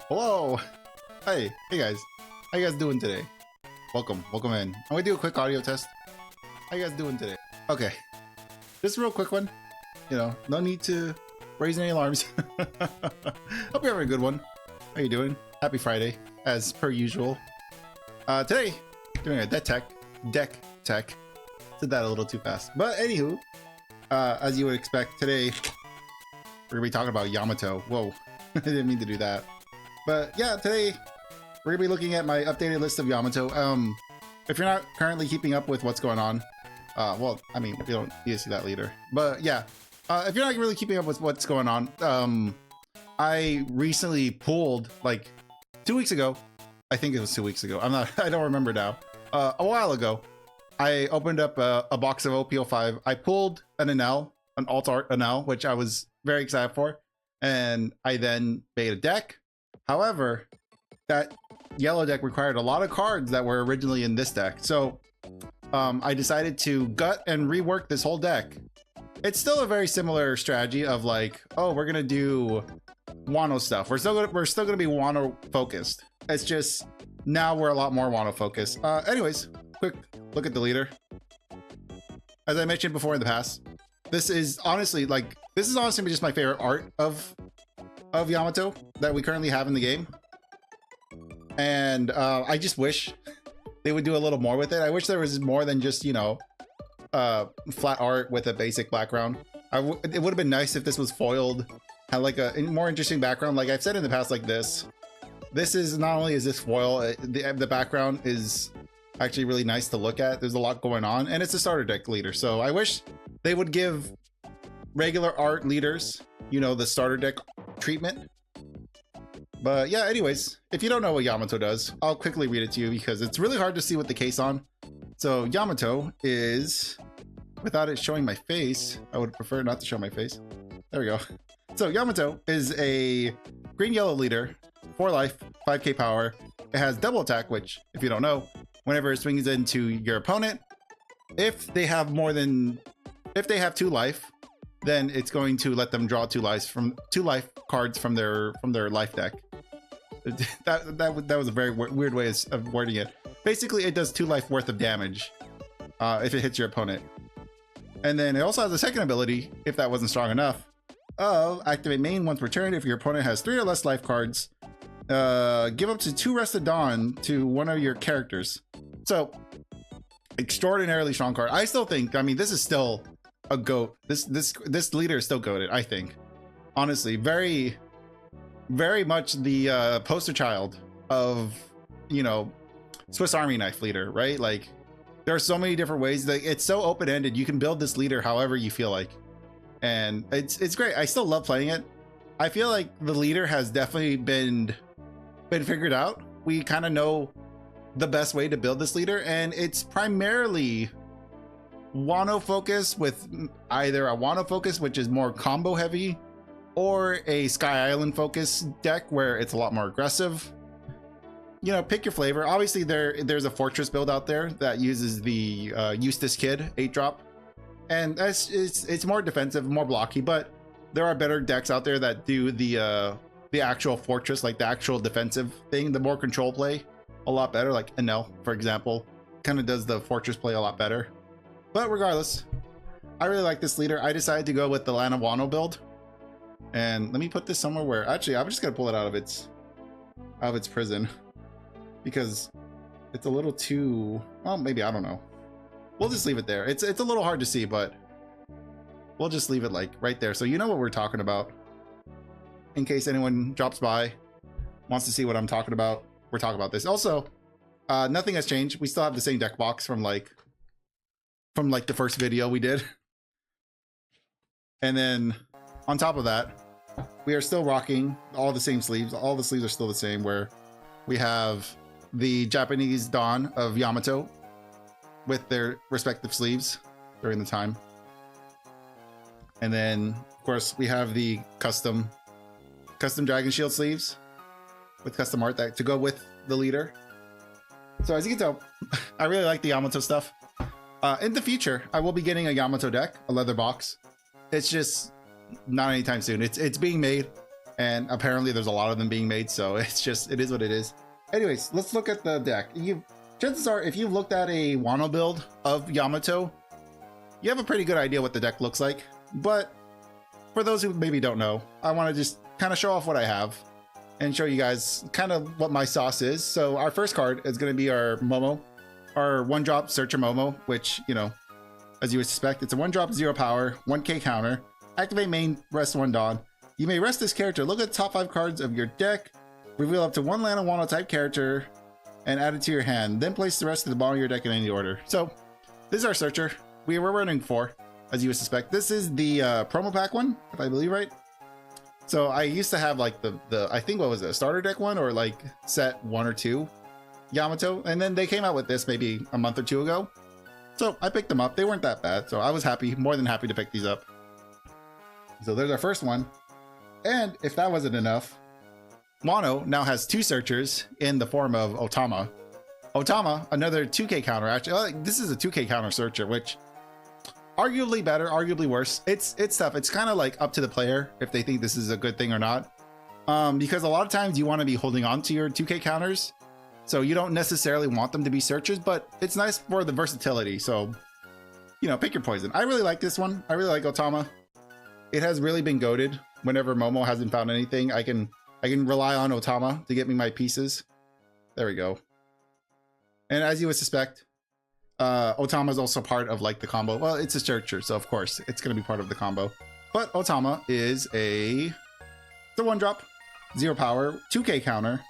Hello. Hey guys. How you guys doing today? Welcome in. I'm gonna do a quick audio test. How you guys doing today? Okay. Just a real quick one. You know, no need to raise any alarms. Hope you're having a good one. How you doing? Happy Friday, as per usual. Today, doing a deck tech. Said that a little too fast. But anywho, as you would expect, today we're gonna be talking about Yamato. Whoa, I didn't mean to do that. But yeah, today we're gonna be looking at my updated list of Yamato. If you're not currently keeping up with what's going on, well, I mean, you don't need to see that later. But yeah, if you're not really keeping up with what's going on, I recently pulled, like 2 weeks ago. I think it was 2 weeks ago. I don't remember now. A while ago, I opened up a box of OP05. I pulled an Enel, an alt art Enel, which I was very excited for. And I then made a deck. However, that yellow deck required a lot of cards that were originally in this deck. So I decided to gut and rework this whole deck. It's still a very similar strategy of like, oh, we're gonna do Wano stuff. We're still gonna be Wano focused. It's just now we're a lot more Wano focused. Anyways, quick look at the leader. As I mentioned before in the past, this is honestly just my favorite art of Yamato that we currently have in the game. And I just wish they would do a little more with it. I wish there was more than just, you know, flat art with a basic background. It would have been nice if this was foiled, had like a more interesting background. Like I've said in the past, like this is not only is this foil, the background is actually really nice to look at. There's a lot going on, and it's a starter deck leader. So I wish they would give regular art leaders, you know, the starter deck treatment. But yeah, anyways, if you don't know what Yamato does, I'll quickly read it to you because it's really hard to see with the case on. So Yamato is, without it showing my face, I would prefer not to show my face. There we go. So Yamato is a green-yellow leader, 4 life, 5k power. It has double attack, which, if you don't know, whenever it swings into your opponent, if they have 2 life, then it's going to let them draw 2 life cards from their life deck. That was a very weird way of wording it. Basically, it does 2 life worth of damage if it hits your opponent. And then it also has a second ability, if that wasn't strong enough, of activate main once per turn. If your opponent has 3 or less life cards, give up to 2 Rested Dawn to one of your characters. So, extraordinarily strong card. I still think, I mean, this is still a GOAT. This leader is still GOATed, I think. Honestly, very much the poster child of, you know, Swiss Army knife leader, right? Like, there are so many different ways that it's so open-ended. You can build this leader however you feel like, and it's great. I still love playing it. I feel like the leader has definitely been figured out. We kind of know the best way to build this leader, and it's primarily Wano focus, with either a Wano focus, which is more combo heavy, or a Sky Island focus deck where it's a lot more aggressive. You know, pick your flavor. Obviously, there's a Fortress build out there that uses the Eustace Kid 8-drop, and it's more defensive, more blocky. But there are better decks out there that do the actual Fortress, like the actual defensive thing, the more control play, a lot better. Like Enel, for example, kind of does the Fortress play a lot better. But regardless, I really like this leader. I decided to go with the Land of Wano build. And let me put this somewhere where, actually, I'm just gonna pull it out of its prison, because it's a little too, well, maybe, I don't know. We'll just leave it there. It's a little hard to see, but we'll just leave it like right there, so you know what we're talking about. In case anyone drops by, wants to see what I'm talking about, we're talking about this. Also, nothing has changed. We still have the same deck box from like the first video we did. And then on top of that, we are still rocking all the same sleeves. All the sleeves are still the same, where we have the Japanese Dawn of Yamato with their respective sleeves during the time. And then, of course, we have the custom Dragon Shield sleeves with custom art that to go with the leader. So as you can tell, I really like the Yamato stuff. In the future, I will be getting a Yamato deck, a leather box. It's just not anytime soon. It's being made. and apparently there's a lot of them being made, so it is what it is. Anyways, let's look at the deck. Chances are, if you've looked at a Wano build of Yamato, you have a pretty good idea what the deck looks like. But for those who maybe don't know, I want to just kind of show off what I have and show you guys kind of what my sauce is. So our first card is going to be our Momo, our 1-drop Searcher Momo, which, you know, as you would suspect, it's a 1-drop 0 power, 1k counter. Activate main, rest 1 Dawn. You may rest this character, look at the top 5 cards of your deck, reveal up to 1 land on Wano type character, and add it to your hand. Then place the rest of the bottom of your deck in any order. So this is our Searcher. We're running 4, as you would suspect. This is the promo pack one, if I believe right. So I used to have like the I think, what was it, a starter deck one, or like set 1 or 2 Yamato, and then they came out with this maybe a month or 2 ago. So I picked them up. They weren't that bad, so I was happy, more than happy to pick these up. So there's our first one. And if that wasn't enough, Wano now has 2 Searchers in the form of Otama. Otama, another 2k counter. Actually, this is a 2k counter Searcher, which arguably better, arguably worse. It's tough. It's kind of like up to the player if they think this is a good thing or not. Because a lot of times you want to be holding on to your 2k counters, so you don't necessarily want them to be Searchers, but it's nice for the versatility. So, you know, pick your poison. I really like this one. I really like Otama. It has really been goated. Whenever Momo hasn't found anything, I can rely on Otama to get me my pieces. There we go. And as you would suspect, Otama is also part of like the combo. Well, it's a Searcher, so of course it's going to be part of the combo. But Otama is the 1-drop, 0 power, 2k counter,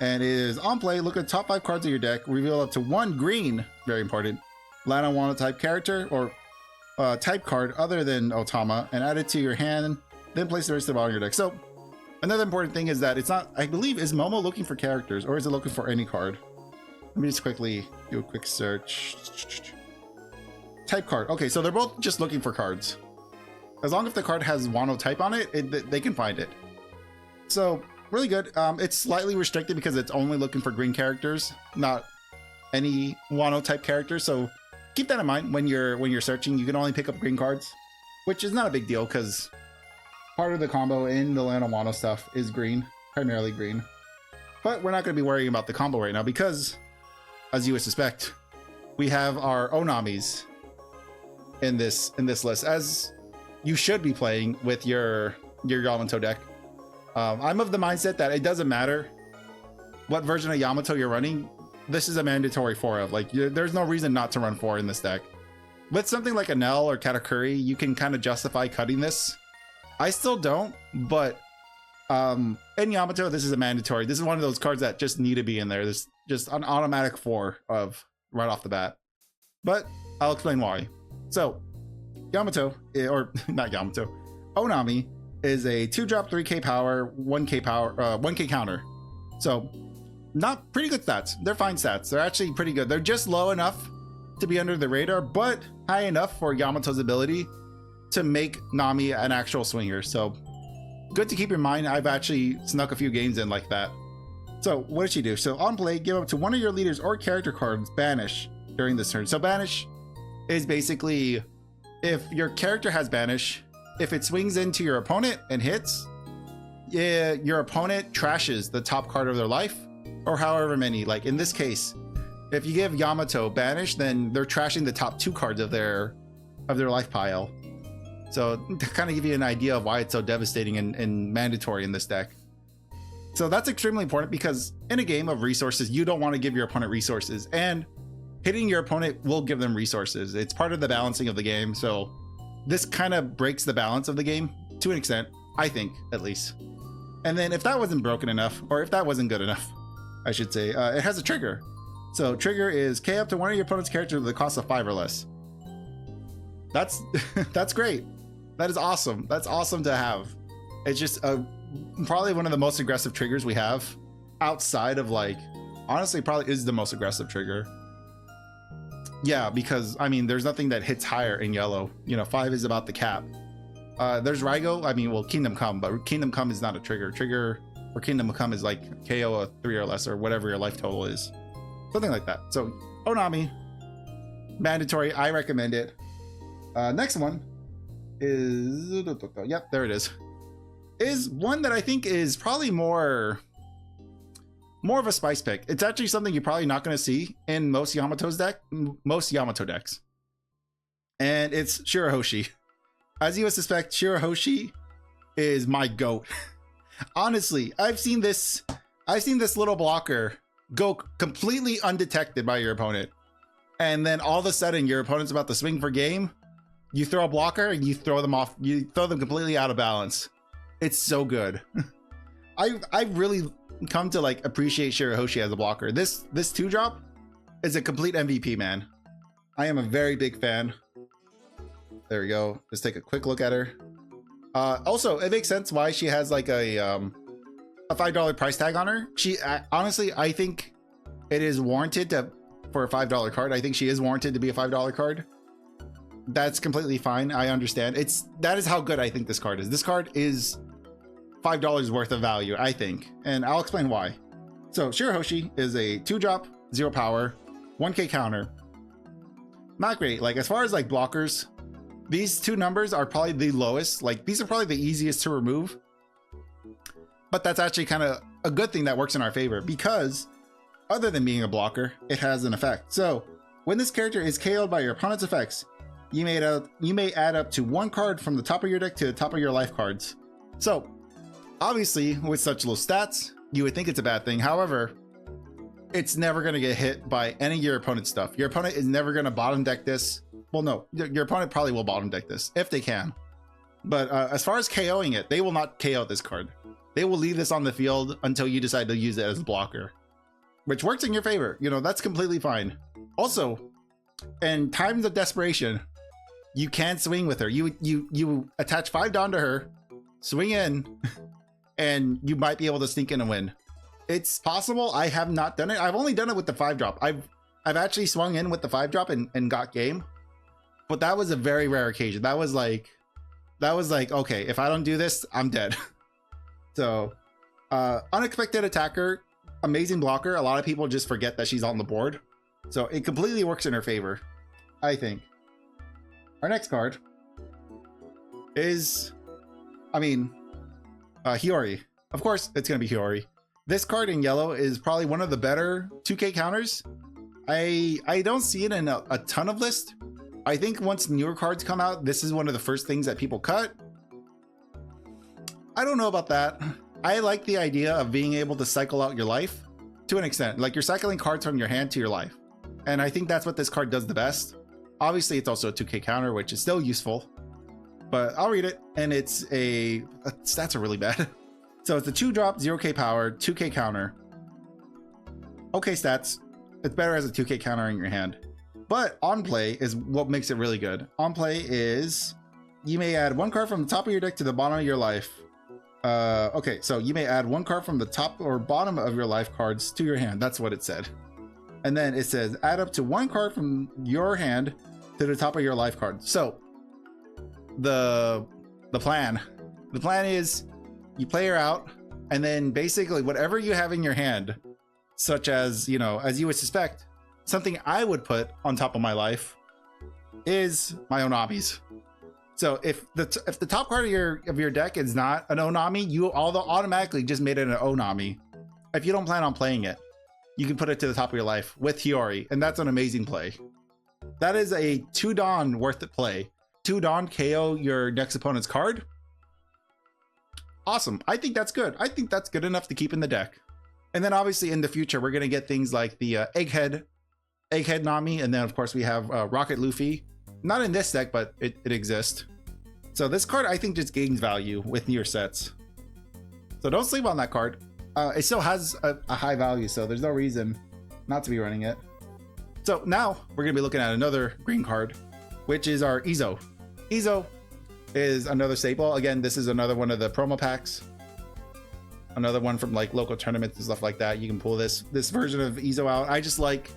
and it is on play. Look at the top 5 cards of your deck, reveal up to 1 green, very important, land on Wano type character or type card other than Otama, and add it to your hand. Then place the rest of the bottom of your deck. So another important thing is that it's not, I believe, is Momo looking for characters, or is it looking for any card? Let me just quickly do a quick search. Type card. Okay, so they're both just looking for cards. As long as the card has Wano type on it, they can find it. So really good. It's slightly restricted because it's only looking for green characters, not any Wano type characters. So keep that in mind when you're searching. You can only pick up green cards, which is not a big deal because part of the combo in the Land on Wano stuff is green, primarily green. But we're not going to be worrying about the combo right now because, as you would suspect, we have our Onamis in this list, as you should be playing with your Yamato deck. I'm of the mindset that it doesn't matter what version of Yamato you're running. This is a mandatory 4 of. Like, there's no reason not to run 4 in this deck. With something like a Nell or Katakuri, you can kind of justify cutting this. I still don't, but in Yamato, this is a mandatory. This is one of those cards that just need to be in there. There's just an automatic 4 of right off the bat. But I'll explain why. So Yamato, or not Yamato, Onami is a 2-drop 3k power, 1k power, 1k counter. So not pretty good stats. They're fine stats. They're actually pretty good. They're just low enough to be under the radar, but high enough for Yamato's ability to make Nami an actual swinger. So good to keep in mind. I've actually snuck a few games in like that. So what did she do? So on play, give up to one of your leaders or character cards banish during this turn. So banish is basically if your character has banish, if it swings into your opponent and hits, your opponent trashes the top card of their life, or however many. Like in this case, if you give Yamato banish, then they're trashing the top 2 cards of their life pile. So to kind of give you an idea of why it's so devastating and mandatory in this deck. So that's extremely important because in a game of resources, you don't want to give your opponent resources, and hitting your opponent will give them resources. It's part of the balancing of the game. So this kind of breaks the balance of the game to an extent, I think, at least. And then if that wasn't broken enough, or if that wasn't good enough, I should say, it has a trigger. So trigger is K up to one of your opponent's characters with a cost of 5 or less. That's that's great. That is awesome. That's awesome to have. It's just probably one of the most aggressive triggers we have outside of, like, honestly, probably is the most aggressive trigger. Yeah, because I mean, there's nothing that hits higher in yellow. You know, 5 is about the cap. There's Raigo. I mean, well, Kingdom Come, but Kingdom Come is not a trigger. Trigger for Kingdom Come is like KO a 3 or less, or whatever your life total is. Something like that. So Onami, mandatory. I recommend it. Next one is, yep, there it is. is one that I think is probably more of a spice pick. It's actually something you're probably not going to see in most Yamato decks. And it's Shirahoshi. As you would suspect, Shirahoshi is my goat. Honestly, I've seen this little blocker go completely undetected by your opponent. And then all of a sudden your opponent's about to swing for game. You throw a blocker and you throw them off. You throw them completely out of balance. It's so good. I've really come to like appreciate Shirahoshi as a blocker. This 2-drop is a complete MVP, man. I am a very big fan. There we go. Let's take a quick look at her. Also, it makes sense why she has like a $5 price tag on her. She honestly, I think it is warranted for a $5 card. I think she is warranted to be a $5 card. That's completely fine. I understand. That is how good I think this card is. This card is $5 worth of value, I think, and I'll explain why. So Shirahoshi is a 2-drop, 0 power, 1k counter. Not great. Like as far as like blockers, these 2 numbers are probably the lowest. Like these are probably the easiest to remove, but that's actually kind of a good thing that works in our favor because other than being a blocker, it has an effect. So when this character is KO'd by your opponent's effects, you may add up to 1 card from the top of your deck to the top of your life cards. So obviously with such low stats, you would think it's a bad thing. However, it's never going to get hit by any of your opponent's stuff. Your opponent is never going to bottom deck this. Well, no, your opponent probably will bottom deck this if they can. But as far as KOing it, they will not KO this card. They will leave this on the field until you decide to use it as a blocker, which works in your favor. You know, that's completely fine. Also, in times of desperation, you can swing with her. You attach 5 down to her, swing in, and you might be able to sneak in and win. It's possible. I have not done it. I've only done it with the 5-drop. I've actually swung in with the 5-drop and got game, but that was a very rare occasion. That was like, okay, if I don't do this, I'm dead. So, unexpected attacker, amazing blocker. A lot of people just forget that she's on the board. So it completely works in her favor, I think. Our next card is, Hiyori. Of course, it's going to be Hiyori. This card in yellow is probably one of the better 2k counters. I don't see it in a ton of lists. I think once newer cards come out, this is one of the first things that people cut. I don't know about that. I like the idea of being able to cycle out your life to an extent. Like you're cycling cards from your hand to your life. And I think that's what this card does the best. Obviously, it's also a 2k counter, which is still useful. But I'll read it, and it's stats are really bad. So it's a 2-drop, 0k power, 2k counter. Okay stats. It's better as a 2k counter in your hand. But on play is what makes it really good. On play is you may add 1 card from the top of your deck to the bottom of your life. Okay, so you may add 1 card from the top or bottom of your life cards to your hand. That's what it said. And then it says add up to 1 card from your hand to the top of your life card. So the plan is you play her out, and then basically whatever you have in your hand, such as, you know, as you would suspect, something I would put on top of my life is my Onamis. So if the top card of your deck is not an Onami, you automatically just made it an Onami. If you don't plan on playing it, you can put it to the top of your life with Hiyori, and that's an amazing play. That is a 2 Dawn worth the play. 2 Dawn KO your next opponent's card. Awesome. I think that's good. I think that's good enough to keep in the deck. And then obviously in the future, we're going to get things like the Egghead Nami. And then of course we have Rocket Luffy. Not in this deck, but it exists. So this card, I think, just gains value with newer sets. So don't sleep on that card. It still has a high value, so there's no reason not to be running it. So now we're going to be looking at another green card, which is our Izo. Izo is another staple. Again, this is another one of the promo packs. Another one from like local tournaments and stuff like that. You can pull this version of Izo out. I just like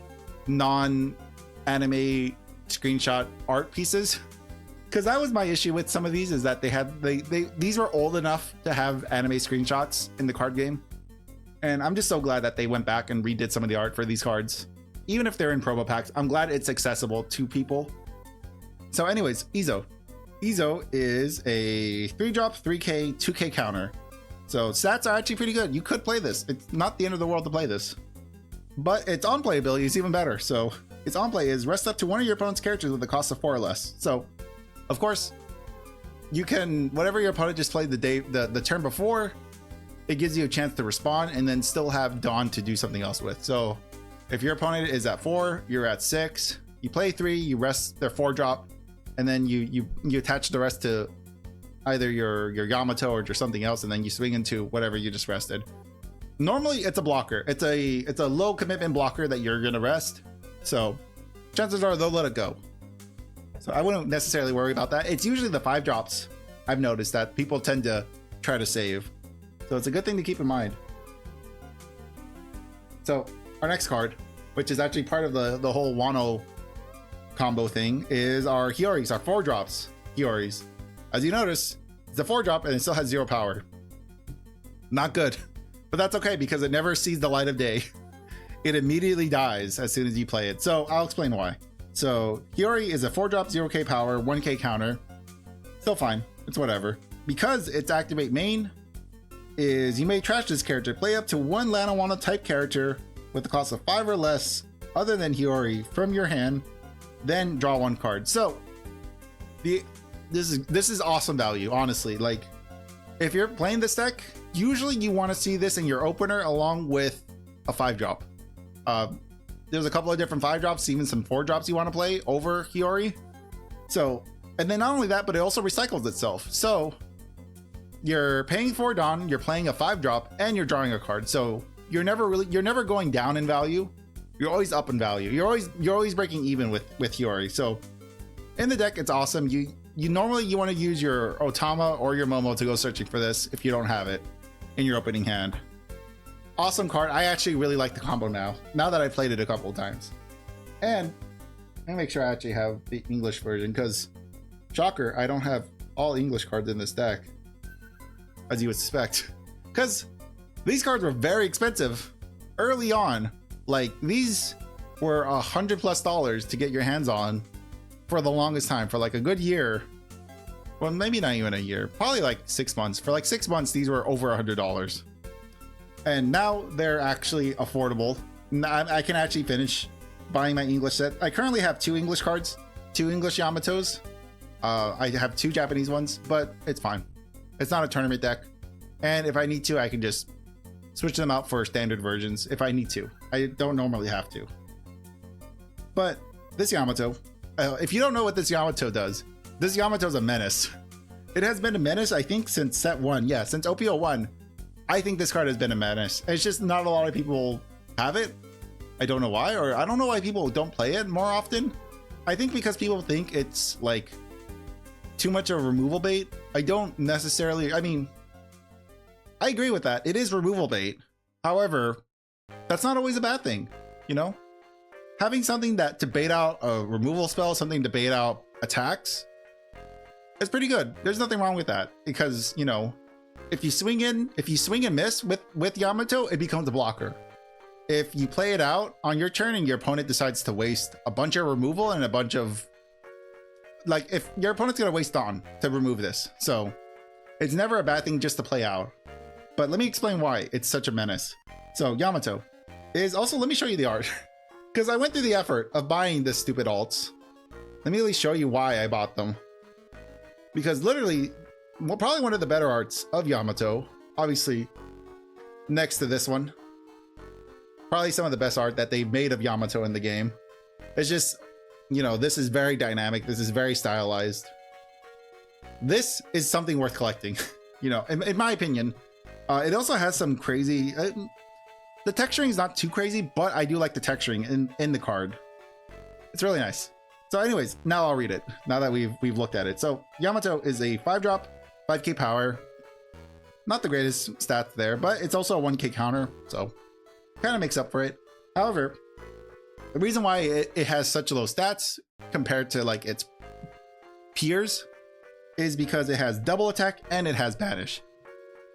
non-anime screenshot art pieces, because that was my issue with some of these, is that these were old enough to have anime screenshots in the card game. And I'm just so glad that they went back and redid some of the art for these cards. Even if they're in promo packs, I'm glad it's accessible to people. So anyways, Izo. Izo is a 3-drop, 3K, 2K counter. So stats are actually pretty good. You could play this. It's not the end of the world to play this. But its on-play ability is even better. So its on-play is rest up to one of your opponent's characters with a cost of 4 or less. So, of course, you can, whatever your opponent just played the turn before, it gives you a chance to respond and then still have Dawn to do something else with. So if your opponent is at 4, you're at 6, you play 3, you rest their 4-drop, and then you attach the rest to either your Yamato or something else, and then you swing into whatever you just rested. Normally it's a blocker. It's a low commitment blocker that you're gonna rest. So chances are they'll let it go. So I wouldn't necessarily worry about that. It's usually the 5-drops I've noticed that people tend to try to save. So it's a good thing to keep in mind. So our next card, which is actually part of the whole Wano combo thing, is our Hyoris, our 4-drops Hyoris. As you notice, it's a 4-drop and it still has 0 power. Not good, but that's okay because it never sees the light of day. It immediately dies as soon as you play it. So I'll explain why. So Hiyori is a 4-drop, 0k power, 1k counter. Still fine, it's whatever. Because its activate main is you may trash this character, play up to one Lanawana type character with the cost of 5 or less other than Hiyori from your hand, then draw 1 card. So this is awesome value, honestly. Like, if you're playing this deck, usually you want to see this in your opener along with a 5-drop. There's a couple of different 5-drops, even some 4-drops you want to play over Hiyori. So, and then not only that, but it also recycles itself. So you're paying for Dawn, you're playing a 5-drop, and you're drawing a card. So you're never going down in value. You're always up in value. You're always breaking even with Hiyori. So in the deck, it's awesome. You normally want to use your Otama or your Momo to go searching for this if you don't have it in your opening hand. Awesome card. I actually really like the combo now that I've played it a couple of times. And let me make sure I actually have the English version, because shocker, I don't have all English cards in this deck, as you would suspect, because these cards were very expensive early on. Like, these were $100+ to get your hands on for the longest time, for like a good year. Well, maybe not even a year, probably like 6 months. For like 6 months, these were over $100. And now they're actually affordable. I can actually finish buying my English set. I currently have 2 English cards, 2 English Yamatos. I have 2 Japanese ones, but it's fine. It's not a tournament deck. And if I need to, I can just switch them out for standard versions if I need to. I don't normally have to. But this Yamato, if you don't know what this Yamato does, this Yamato is a menace. It has been a menace, I think, since set 1. Yeah, since OPO1. I think this card has been a menace. It's just not a lot of people have it. I don't know why, or I don't know why people don't play it more often. I think because people think it's like too much of a removal bait. I don't necessarily, I mean, I agree with that. It is removal bait. However, that's not always a bad thing, you know? Having something that to bait out a removal spell, something to bait out attacks, it's pretty good. There's nothing wrong with that, because, you know, if you swing and miss with Yamato, it becomes a blocker. If you play it out on your turn and your opponent decides to waste a bunch of removal and a bunch of, like, if your opponent's gonna waste Dawn to remove this, so it's never a bad thing just to play out. But let me explain why it's such a menace. So Yamato is also, let me show you the art, because I went through the effort of buying this stupid alts. Let me at least show you why I bought them, because literally, well, probably one of the better arts of Yamato, obviously next to this one. Probably some of the best art that they've made of Yamato in the game. It's just, you know, this is very dynamic. This is very stylized. This is something worth collecting, you know, in my opinion. It also has some crazy, the texturing is not too crazy, but I do like the texturing in the card. It's really nice. So anyways, now I'll read it, now that we've looked at it. So Yamato is a 5-drop, 5k power. Not the greatest stats there, but it's also a 1k counter, so kind of makes up for it. However, the reason why it has such low stats compared to like its peers is because it has double attack and it has banish.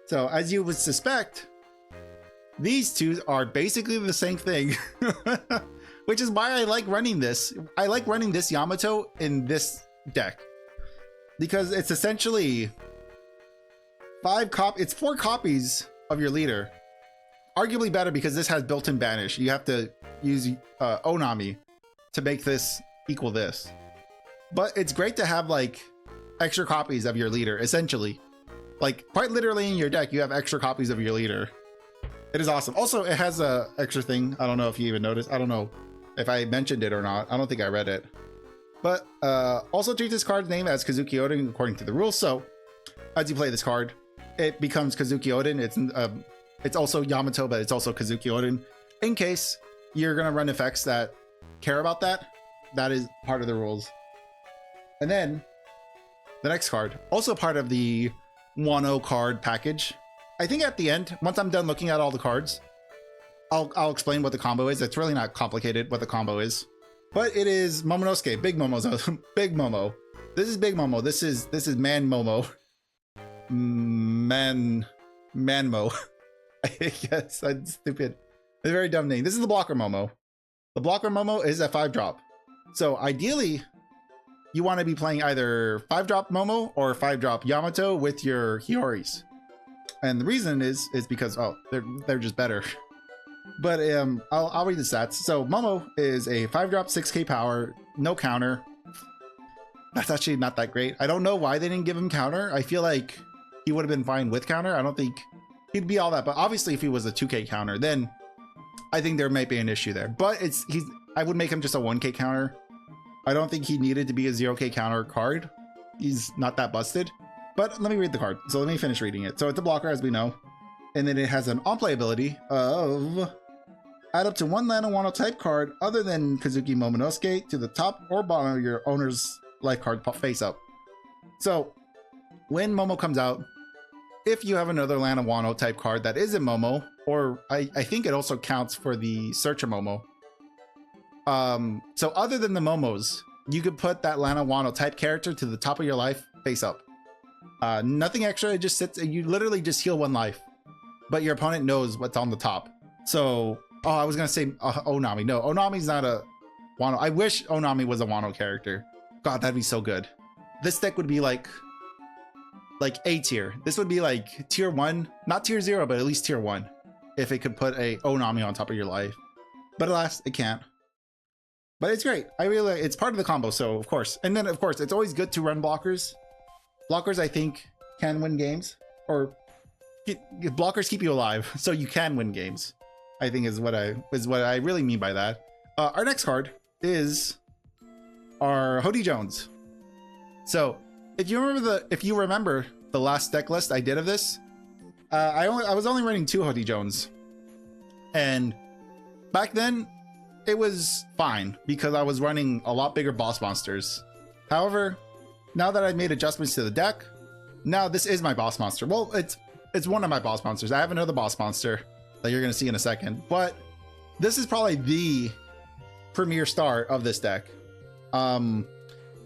So as you would suspect, these two are basically the same thing, which is why I like running this. I like running this Yamato in this deck. because it's essentially it's 4 copies of your leader. Arguably better because this has built-in banish. You have to use Onami to make this equal this. But it's great to have like extra copies of your leader, essentially. Like quite literally in your deck, you have extra copies of your leader. It is awesome. Also, it has a extra thing. I don't know if you even noticed. I don't know if I mentioned it or not. I don't think I read it. But also treat this card's name as Kazuki Oden according to the rules. So as you play this card, it becomes Kazuki Oden. It's also Yamato, but it's also Kazuki Oden. In case you're gonna run effects that care about that, that is part of the rules. And then the next card, also part of the Wano card package. I think at the end, once I'm done looking at all the cards, I'll explain what the combo is. It's really not complicated what the combo is, but it is Momonosuke, Big Momo, Big Momo. This is Big Momo. This is Man Momo, Manmo. I guess I'm stupid. It's a very dumb name. This is the blocker Momo. The blocker Momo is a 5-drop. So ideally, you want to be playing either 5-drop Momo or 5-drop Yamato with your Hioris. And the reason is because they're just better. But I'll read the stats. So Momo is a 5-drop 6k power, no counter. That's actually not that great. I don't know why they didn't give him counter. I feel like he would have been fine with counter. I don't think he'd be all that, but obviously if he was a 2k counter, then I think there might be an issue there. But I would make him just a 1k counter. I don't think he needed to be a 0k counter card. He's not that busted. But let me read the card. So let me finish reading it. So it's a blocker, as we know. And then it has an on-play ability of add up to 1 land Wano type card other than Kazuki Momonosuke to the top or bottom of your owner's life card face up. So when Momo comes out, if you have another land Wano type card that isn't Momo, or I think it also counts for the Searcher Momo. So other than the Momos, you could put that Lana Wano type character to the top of your life face up. Nothing extra, it just sits, you literally just heal 1 life, but your opponent knows what's on the top. So, I was gonna say Onami. No, Onami's not a Wano. I wish Onami was a Wano character. God, that'd be so good. This deck would be like A tier. This would be like tier 1, not tier 0, but at least tier 1. If it could put a Onami on top of your life. But alas, it can't. But it's great. It's part of the combo, so of course. And then of course, it's always good to run blockers. Blockers, I think, can win games, or blockers keep you alive, so you can win games. I think is what I really mean by that. Our next card is our Hody Jones. So if you remember the last deck list I did of this, I was only running 2 Hody Jones, and back then it was fine because I was running a lot bigger boss monsters. However, now that I've made adjustments to the deck, now this is my boss monster. Well, it's one of my boss monsters. I have another boss monster that you're gonna see in a second, but this is probably the premier star of this deck. I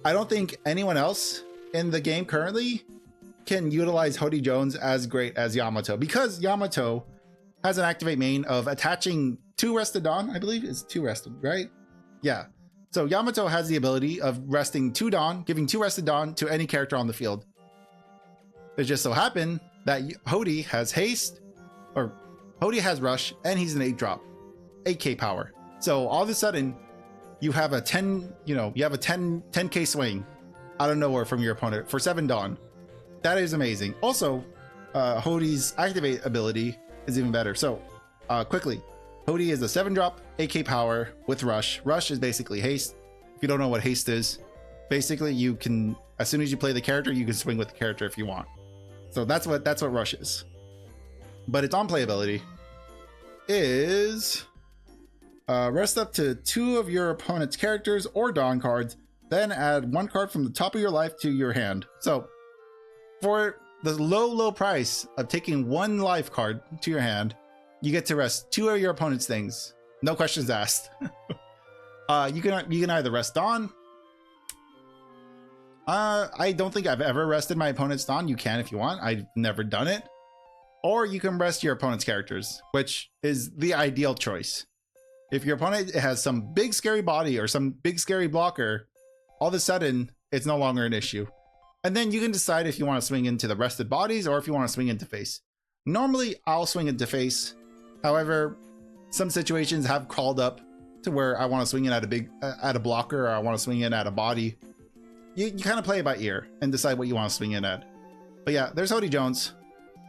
don't think anyone else in the game currently can utilize Hody Jones as great as Yamato, because Yamato has an activate main of attaching 2 Rested Dawn. I believe it's 2 Rested, right? Yeah. So Yamato has the ability of resting 2 Dawn, giving 2 Rested Dawn to any character on the field. It just so happened that Hody has haste, or Hody has rush, and he's an 8-drop, 8k power. So all of a sudden, you have a 10k swing out of nowhere from your opponent for 7 Dawn. That is amazing. Also, Hody's activate ability is even better. So quickly, Hody is a 7-drop, 8k power with rush. Rush is basically haste. If you don't know what haste is, basically you can, as soon as you play the character, you can swing with the character if you want. So that's what rush is. But its on-play ability is rest up to 2 of your opponent's characters or Dawn cards, then add 1 card from the top of your life to your hand. So for the low price of taking 1 life card to your hand, you get to rest 2 of your opponent's things. No questions asked. You can either rest Dawn. I don't think I've ever rested my opponent's Dawn. You can if you want. I've never done it. Or you can rest your opponent's characters, which is the ideal choice. If your opponent has some big scary body or some big scary blocker, all of a sudden it's no longer an issue. And then you can decide if you want to swing into the rested bodies or if you want to swing into face. Normally, I'll swing into face. However, some situations have called up to where I want to swing in at a blocker, or I want to swing in at a body. You kind of play it by ear and decide what you want to swing in at. But yeah, there's Hody Jones.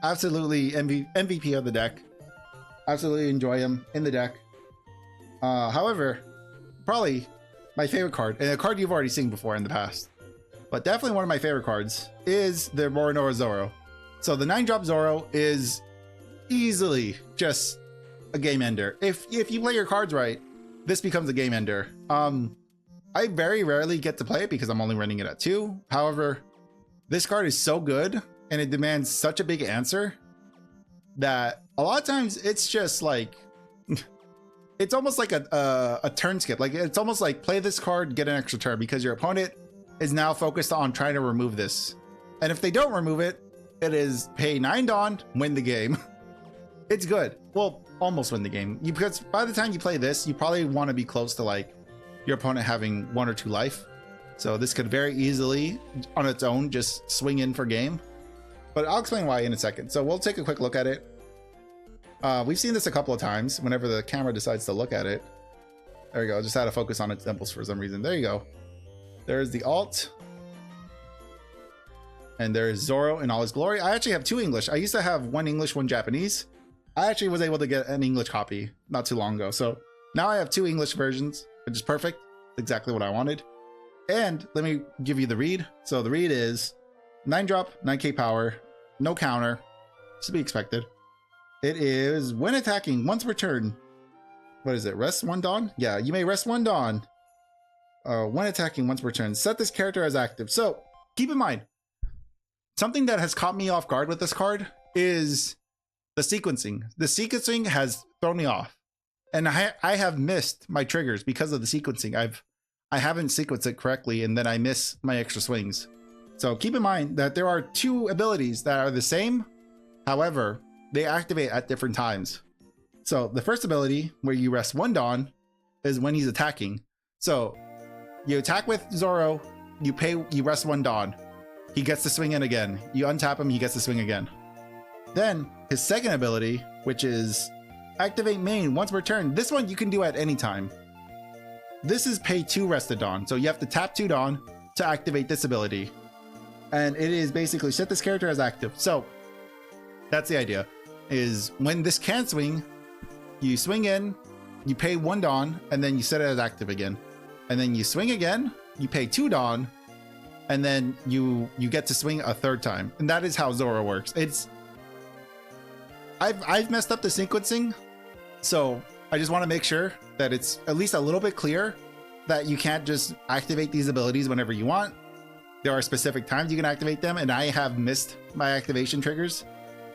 Absolutely MVP of the deck. Absolutely enjoy him in the deck. However, probably my favorite card, and a card you've already seen before in the past, but definitely one of my favorite cards, is the Moronoa Zoro. So the 9-drop Zoro is easily just a game ender. If you play your cards right, this becomes a game ender. I very rarely get to play it because I'm only running it at 2. However, this card is so good and it demands such a big answer that a lot of times it's just like it's almost like a turn skip. Like it's almost like play this card, get an extra turn, because your opponent is now focused on trying to remove this. And if they don't remove it, it is pay 9 Dawn, win the game. It's good. Well, almost win the game. Because by the time you play this, you probably want to be close to like your opponent having 1 or 2 life. So this could very easily on its own just swing in for game. But I'll explain why in a second. So we'll take a quick look at it. We've seen this a couple of times whenever the camera decides to look at it. There we go. Just had to focus on its dimples for some reason. There you go. There's the alt. And there's Zoro in all his glory. I actually have 2 English. I used to have 1 English, 1 Japanese. I actually was able to get an English copy not too long ago. So now I have 2 English versions, which is perfect. Exactly what I wanted. And let me give you the read. So the read is 9-drop, 9k power, no counter. To be expected. It is when attacking once per turn. What is it? Rest 1 Dawn? Yeah, you may rest 1 Dawn. When attacking once per turn, set this character as active. So keep in mind, something that has caught me off guard with this card is the sequencing. The sequencing has thrown me off, and I have missed my triggers because of the sequencing. I haven't sequenced it correctly, and then I miss my extra swings. So keep in mind that there are 2 abilities that are the same. However, they activate at different times. So the first ability, where you rest 1 Dawn, is when he's attacking. So you attack with Zoro, you rest 1 Dawn. He gets to swing in again. You untap him, he gets to swing again. Then his second ability, which is activate main once per turn. This one you can do at any time. This is pay 2 rested Dawn. So you have to tap 2 Dawn to activate this ability. And it is basically set this character as active. So that's the idea, is when this can swing, you swing in, you pay 1 Dawn, and then you set it as active again. And then you swing again, you pay 2 Dawn, and then you get to swing a 3rd time. And that is how Zoro works. I've messed up the sequencing, so I just want to make sure that it's at least a little bit clear that you can't just activate these abilities whenever you want. There are specific times you can activate them, and I have missed my activation triggers.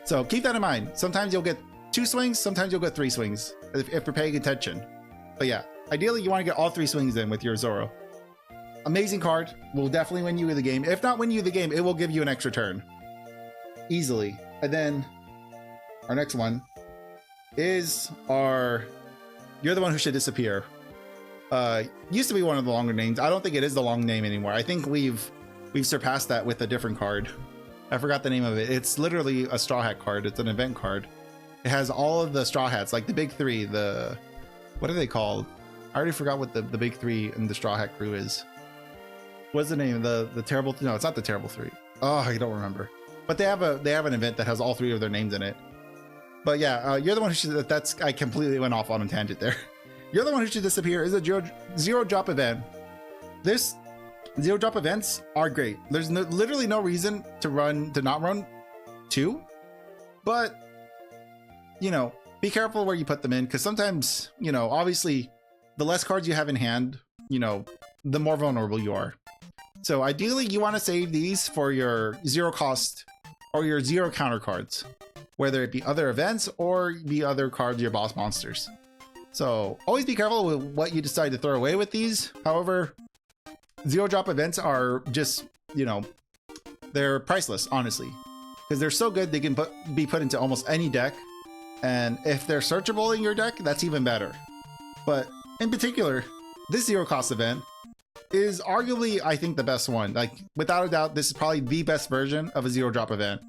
So keep that in mind. Sometimes you'll get 2 swings, sometimes you'll get 3 swings if you're paying attention. But yeah, ideally you want to get all 3 swings in with your Zoro. Amazing card, will definitely win you the game. If not win you the game, it will give you an extra turn. Easily. And then our next one is our You're the One Who Should Disappear. Used to be one of the longer names. I don't think it is the long name anymore. I think we've surpassed that with a different card. I forgot the name of it. It's literally a Straw Hat card. It's an event card. It has all of the Straw Hats, like the big 3, what are they called? I already forgot what the big 3 in the Straw Hat crew is. What's the name? The terrible, no, it's not the Terrible 3. Oh, I don't remember. But they have an event that has all 3 of their names in it. But yeah, You're the One Who Should, I completely went off on a tangent there. You're the One Who Should Disappear is a 0-drop event. This 0-drop events are great. There's literally no reason to not run 2, but you know, be careful where you put them in, because sometimes, you know, obviously the less cards you have in hand, you know, the more vulnerable you are. So ideally you want to save these for your 0 cost or your 0 counter cards, whether it be other events or be other cards, your boss monsters. So always be careful with what you decide to throw away with these. However, 0-drop events are just, you know, they're priceless, honestly, because they're so good they can be put into almost any deck. And if they're searchable in your deck, that's even better. But in particular, this 0 cost event is arguably, I think, the best one. Like, without a doubt, this is probably the best version of a zero drop event.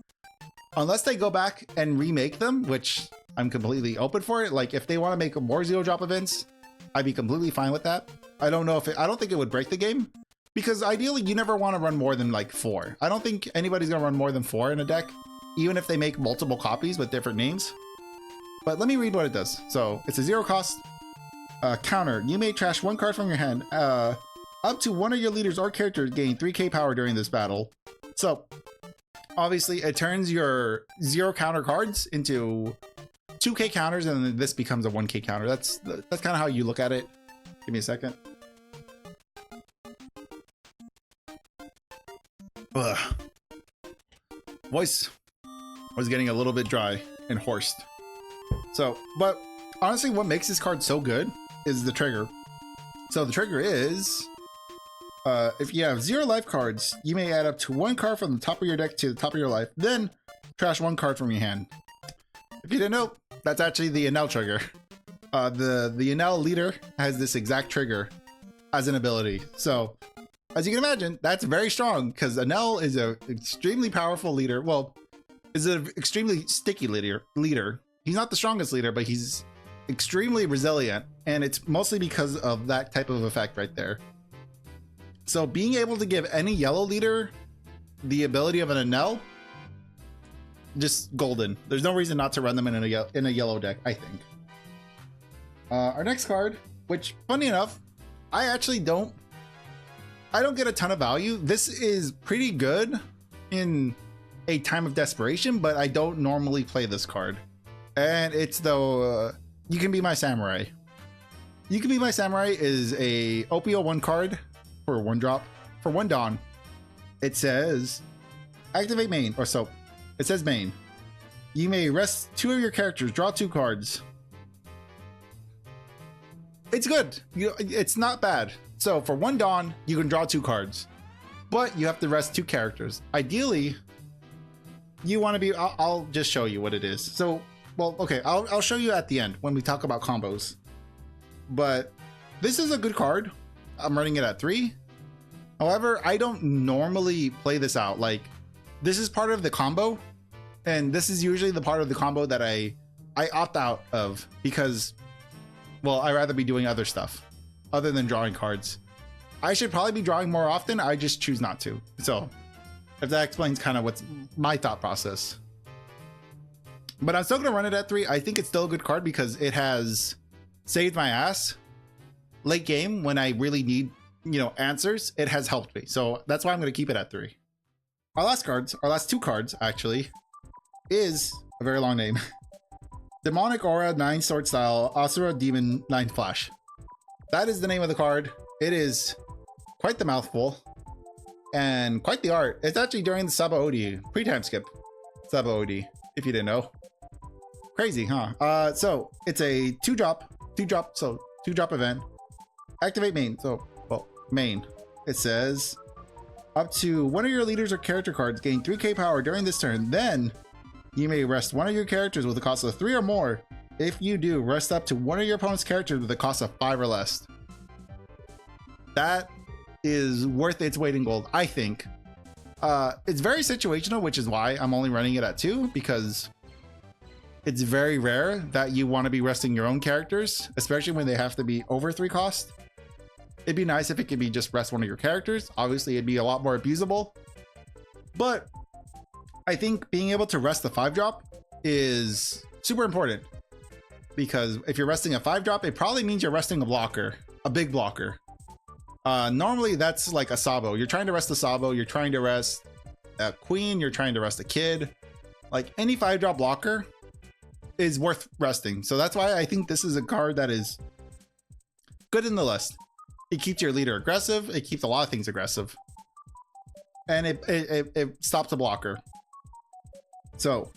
Unless they go back and remake them, which I'm completely open for it. Like, if they want to make more zero drop events, I'd be completely fine with that. I don't know if I don't think it would break the game, because ideally you never want to run more than like 4. I don't think anybody's gonna run more than 4 in a deck, even if they make multiple copies with different names. But let me read what it does. So it's a 0 cost counter. You may trash 1 card from your hand. Up to one of your leaders or characters gain 3k power during this battle. So obviously it turns your 0 counter cards into 2k counters, and then this becomes a 1k counter. That's kind of how you look at it. Give me a second. Ugh. Voice was getting a little bit dry and hoarse. So, but honestly, what makes this card so good is the trigger. So the trigger is, if you have 0 life cards, you may add up to 1 card from the top of your deck to the top of your life, then trash 1 card from your hand. If you didn't know, that's actually the Enel trigger. The Enel leader has this exact trigger as an ability. So as you can imagine, that's very strong, because Enel is an extremely powerful leader. Well, is an extremely sticky leader. He's not the strongest leader, but he's extremely resilient, and it's mostly because of that type of effect right there. So being able to give any yellow leader the ability of an Enel, just golden. There's no reason not to run them in a yellow deck, I think. Our next card, which funny enough, I don't get a ton of value. This is pretty good in a time of desperation, but I don't normally play this card. And it's the You Can Be My Samurai. You Can Be My Samurai is a OPO 1 card for 1 drop for 1 Dawn. It says activate main, or so it says main. You may rest 2 of your characters, draw 2 cards. It's good. It's not bad. So for 1 Dawn, you can draw 2 cards, but you have to rest 2 characters. Ideally, you want to be, I'll just show you what it is. So, well, okay, I'll show you at the end when we talk about combos. But this is a good card. I'm running it at 3. However, I don't normally play this out. Like, this is part of the combo, and this is usually the part of the combo that I opt out of, because, well, I'd rather be doing other stuff other than drawing cards. I should probably be drawing more often. I just choose not to. So if that explains kind of what's my thought process. But I'm still going to run it at 3. I think it's still a good card because it has saved my ass late game when I really need, answers. It has helped me. So that's why I'm going to keep it at 3. Our last 2 cards actually, is a very long name. Demonic Aura 9 Sword Style Asura Demon 9 Flash. That is the name of the card. It is quite the mouthful and quite the art. It's actually during the Saba OD, pre-time skip Saba OD, if you didn't know. Crazy, huh? So it's a 2-drop, so 2-drop event. Activate main. So, well, main. It says up to one of your leaders or character cards gain 3k power during this turn. Then you may rest one of your characters with a cost of 3 or more. If you do, rest up to one of your opponent's characters with a cost of 5 or less. That is worth its weight in gold, I think. It's very situational, which is why I'm only running it at 2, because it's very rare that you want to be resting your own characters, especially when they have to be over 3 cost. It'd be nice if it could be just rest one of your characters. Obviously, it'd be a lot more abusable. But I think being able to rest the 5-drop is super important, because if you're resting a 5-drop, it probably means you're resting a blocker, a big blocker. Normally that's like a Sabo. You're trying to rest a Sabo, you're trying to rest a Queen, you're trying to rest a Kid. Like any 5-drop blocker is worth resting. So that's why I think this is a card that is good in the list. It keeps your leader aggressive, it keeps a lot of things aggressive, and it stops a blocker. So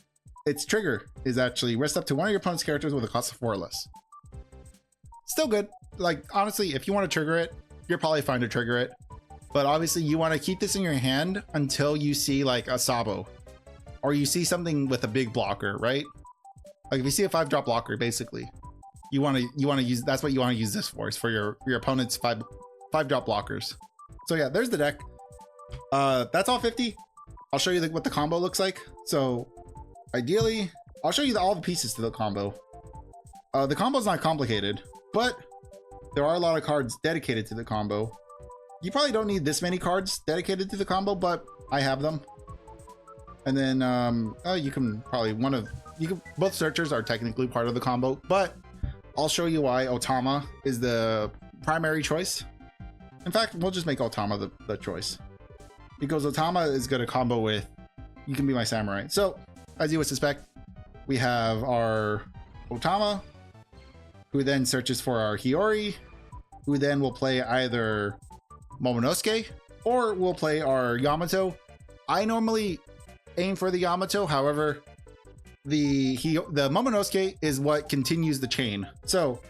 its trigger is actually rest up to one of your opponent's characters with a cost of 4 or less. Still good. Like, honestly, if you want to trigger it, you're probably fine to trigger it. But obviously you want to keep this in your hand until you see like a Sabo, or you see something with a big blocker, right? Like if you see a 5-drop blocker, basically, you want to use, that's what you want to use this for, is for your opponent's 5-drop blockers. So yeah, there's the deck. That's all 50. I'll show you what the combo looks like. So ideally, I'll show you all the pieces to the combo. The combo's not complicated, but there are a lot of cards dedicated to the combo. You probably don't need this many cards dedicated to the combo, but I have them. And then you can probably both searchers are technically part of the combo, but I'll show you why Otama is the primary choice. In fact, we'll just make Otama the choice, because Otama is going to combo with You Can Be My Samurai. So as you would suspect, we have our Otama, who then searches for our Hiyori, who then will play either Momonosuke or we'll play our Yamato. I normally aim for the Yamato, however, the Momonosuke is what continues the chain. So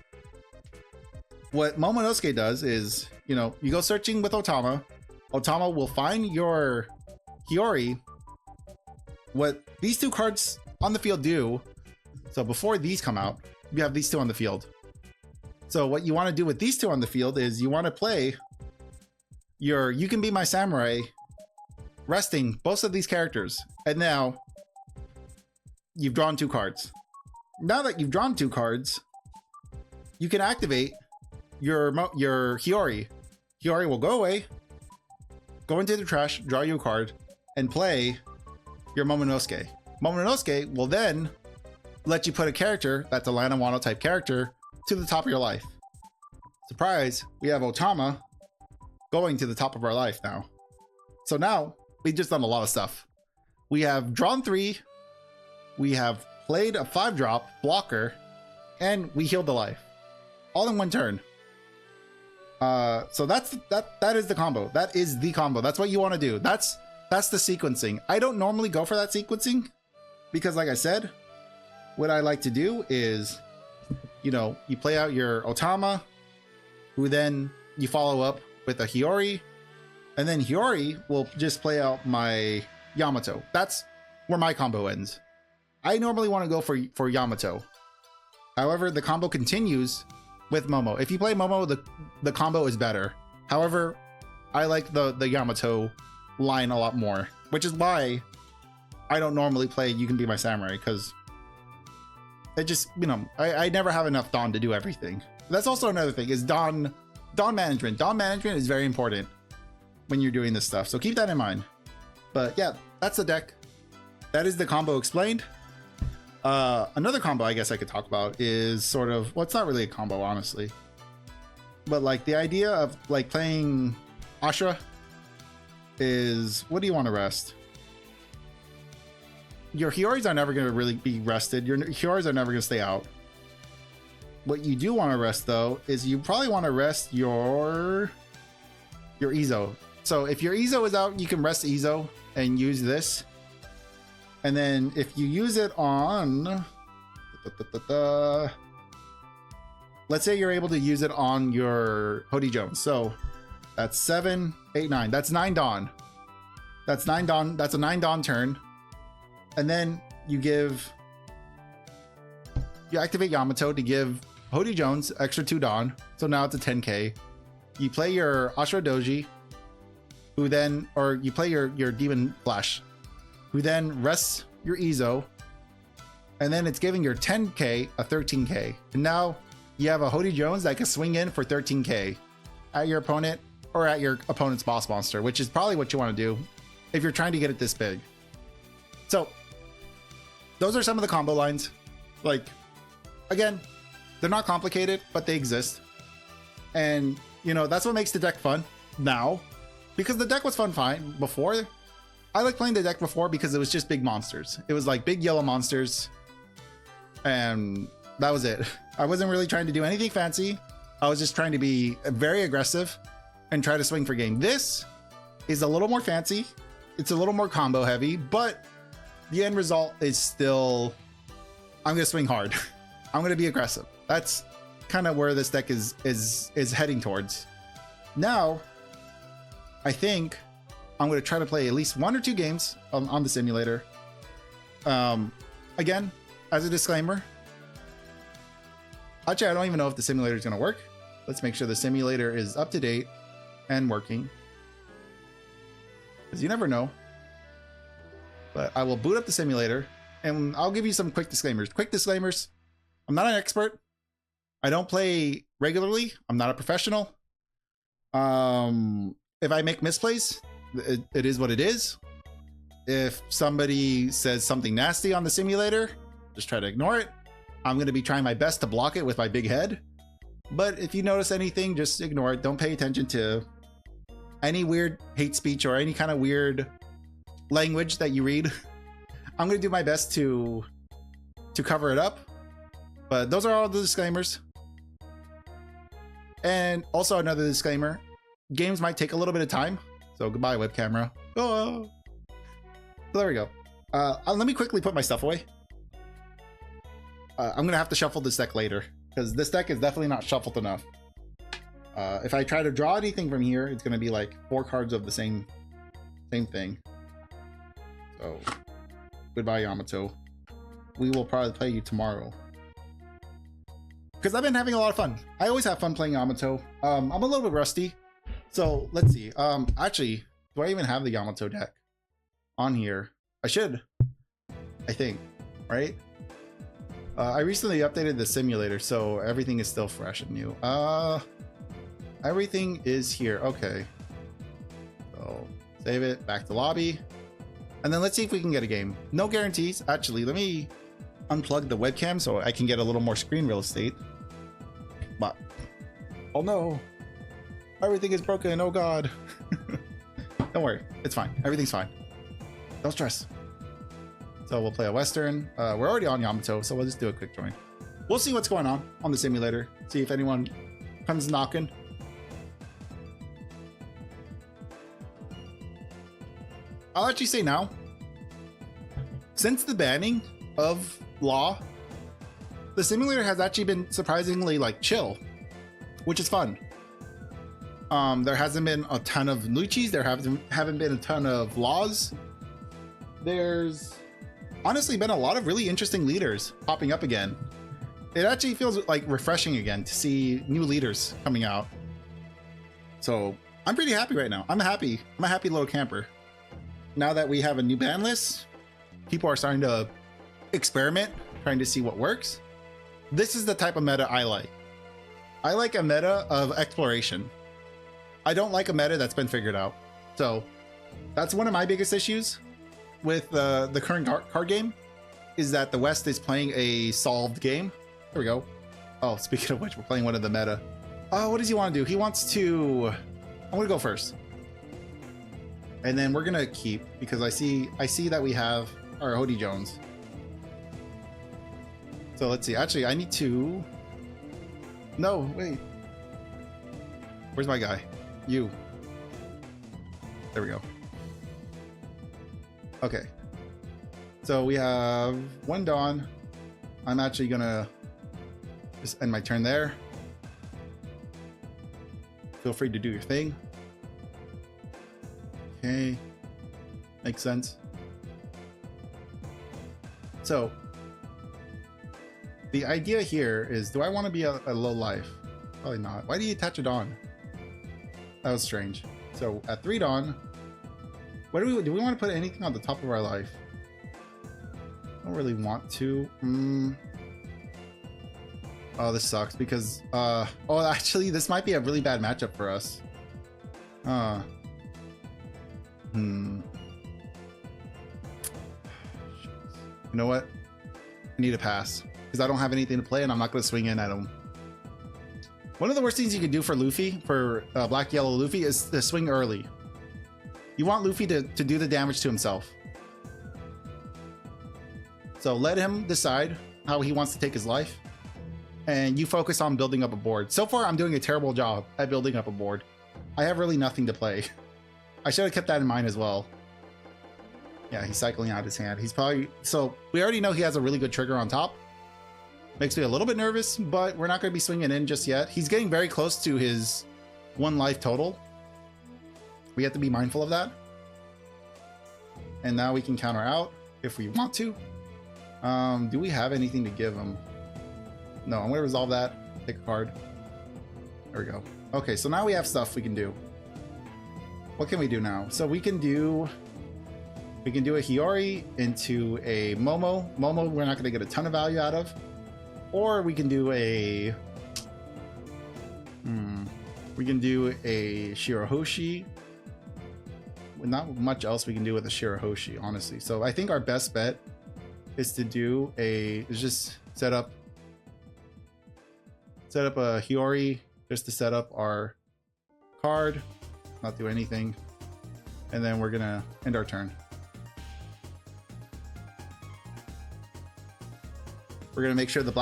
what Momonosuke does is, you know, you go searching with Otama. Otama will find your Hiyori. What these two cards on the field do, so before these come out, you have these two on the field. So what you want to do with these two on the field is you want to play your You Can Be My Samurai, resting both of these characters. And now you've drawn two cards. Now that you've drawn two cards, you can activate your Hiyori. Hiyori will go away, go into the trash, draw you a card, and play your Momonosuke. Momonosuke will then let you put a character that's a Lana Wano type character to the top of your life. Surprise, we have Otama going to the top of our life now. So now we've just done a lot of stuff. We have drawn 3, we have played a 5-drop blocker, and we healed the life all in one turn. So that is the combo. That is the combo. That's what you want to do. That's the sequencing. I don't normally go for that sequencing because, like I said, what I like to do is, you know, you play out your Otama, who then you follow up with a Hiyori, and then Hiyori will just play out my Yamato. That's where my combo ends. I normally want to go for Yamato. However, the combo continues with Momo. If you play Momo, the combo is better. However, I like the Yamato line a lot more, which is why I don't normally play You Can Be My Samurai, because it just, you know, I never have enough Dawn to do everything. That's also another thing, is Dawn management. Dawn management is very important when you're doing this stuff, so keep that in mind. But yeah, that's the deck. That is the combo explained. Another combo I guess I could talk about is sort of, well, it's not really a combo, honestly, but like the idea of like playing Ashura is, what do you want to rest? Your Hioris are never going to really be rested. Your Hioris are never going to stay out. What you do want to rest, though, is you probably want to rest your Izo. So if your Izo is out, you can rest Izo and use this. And then if you use it on, let's say you're able to use it on your Hody Jones. So that's 7, 8, 9. That's 9 Dawn. That's 9 Dawn. That's a 9 Dawn turn. And then you activate Yamato to give Hody Jones extra 2 Dawn. So now it's a 10k. You play your Ashura Doji, who then, or you play your Demon Flash, who then rests your Izo, and then it's giving your 10k a 13k. And now you have a Hody Jones that can swing in for 13k at your opponent or at your opponent's boss monster, which is probably what you want to do if you're trying to get it this big. So those are some of the combo lines. Like, again, they're not complicated, but they exist. And, you know, that's what makes the deck fun now, because the deck was fun fine before. I like playing the deck before because it was just big monsters. It was like big yellow monsters, and that was it. I wasn't really trying to do anything fancy. I was just trying to be very aggressive and try to swing for game. This is a little more fancy. It's a little more combo heavy, but the end result is still, I'm going to swing hard. I'm going to be aggressive. That's kind of where this deck is heading towards. Now, I think I'm going to try to play at least 1 or 2 games on the simulator. Again, as a disclaimer, actually, I don't even know if the simulator is going to work. Let's make sure the simulator is up to date and working. because you never know. But I will boot up the simulator, and I'll give you some quick disclaimers. Quick disclaimers. I'm not an expert. I don't play regularly. I'm not a professional. If I make misplays, it is what it is. If somebody says something nasty on the simulator, just try to ignore it. I'm going to be trying my best to block it with my big head. But if you notice anything, just ignore it. Don't pay attention to any weird hate speech or any kind of weird language that you read. I'm going to do my best to cover it up. But those are all the disclaimers. And also another disclaimer, games might take a little bit of time. So goodbye, web camera. Oh. So there we go. Let me quickly put my stuff away. I'm going to have to shuffle this deck later, because this deck is definitely not shuffled enough. If I try to draw anything from here, it's going to be like 4 cards of the same thing. So goodbye, Yamato. We will probably play you tomorrow, because I've been having a lot of fun. I always have fun playing Yamato. I'm a little bit rusty, so let's see. Actually, do I even have the Yamato deck on here? I should, I think, right? I recently updated the simulator, so everything is still fresh and new. Everything is here. Okay, so save it, back to lobby, and then let's see if we can get a game. No guarantees. Actually, let me unplug the webcam so I can get a little more screen real estate. But oh no, everything is broken. Oh god. Don't worry, it's fine. Everything's fine. Don't stress. So we'll play a Western. We're already on Yamato, so we'll just do a quick join. We'll see what's going on the simulator. See if anyone comes knocking. I'll actually say now, since the banning of Law, the simulator has actually been surprisingly like chill, which is fun. There hasn't been a ton of Luchis. There haven't been a ton of Laws. There's honestly been a lot of really interesting leaders popping up again. It actually feels like refreshing again to see new leaders coming out. So I'm pretty happy right now. I'm a happy little camper. Now that we have a new ban list, people are starting to experiment, trying to see what works. This is the type of meta I like. I like a meta of exploration. I don't like a meta that's been figured out. So that's one of my biggest issues with the current card game, is that the West is playing a solved game. There we go. Oh, speaking of which, we're playing one of the meta. What does he want to do? He wants to... I'm gonna go first, and then we're gonna keep, because I see that we have our Hody Jones. So let's see. Actually, I need to... No, wait. Where's my guy? You. There we go. Okay. So we have one Dawn. I'm actually gonna just end my turn there. Feel free to do your thing. Okay. Makes sense. So the idea here is, do I want to be a low life? Probably not. Why do you attach a Dawn? That was strange. So at 3 Dawn, what do we want to put anything on the top of our life? I don't really want to. Oh, this sucks because oh, actually this might be a really bad matchup for us. You know what? I need a pass because I don't have anything to play and I'm not going to swing in at him. One of the worst things you can do for Luffy, for Black Yellow Luffy, is to swing early. You want Luffy to do the damage to himself. So let him decide how he wants to take his life, and you focus on building up a board. So far, I'm doing a terrible job at building up a board. I have really nothing to play. I should have kept that in mind as well. Yeah, he's cycling out his hand. He's probably... So we already know he has a really good trigger on top. Makes me a little bit nervous, but we're not going to be swinging in just yet. He's getting very close to his 1 life total. We have to be mindful of that. And now we can counter out if we want to. Do we have anything to give him? No, I'm going to resolve that. Take a card. There we go. Okay, so now we have stuff we can do. what can we do now? So we can do a Hiyori into a Momo. Momo, we're not going to get a ton of value out of. Or we can do a Shirahoshi. Not much else we can do with a Shirahoshi, honestly. So I think our best bet is to do just set up a Hiyori just to set up our card, not do anything, and then we're gonna end our turn. We're gonna make sure the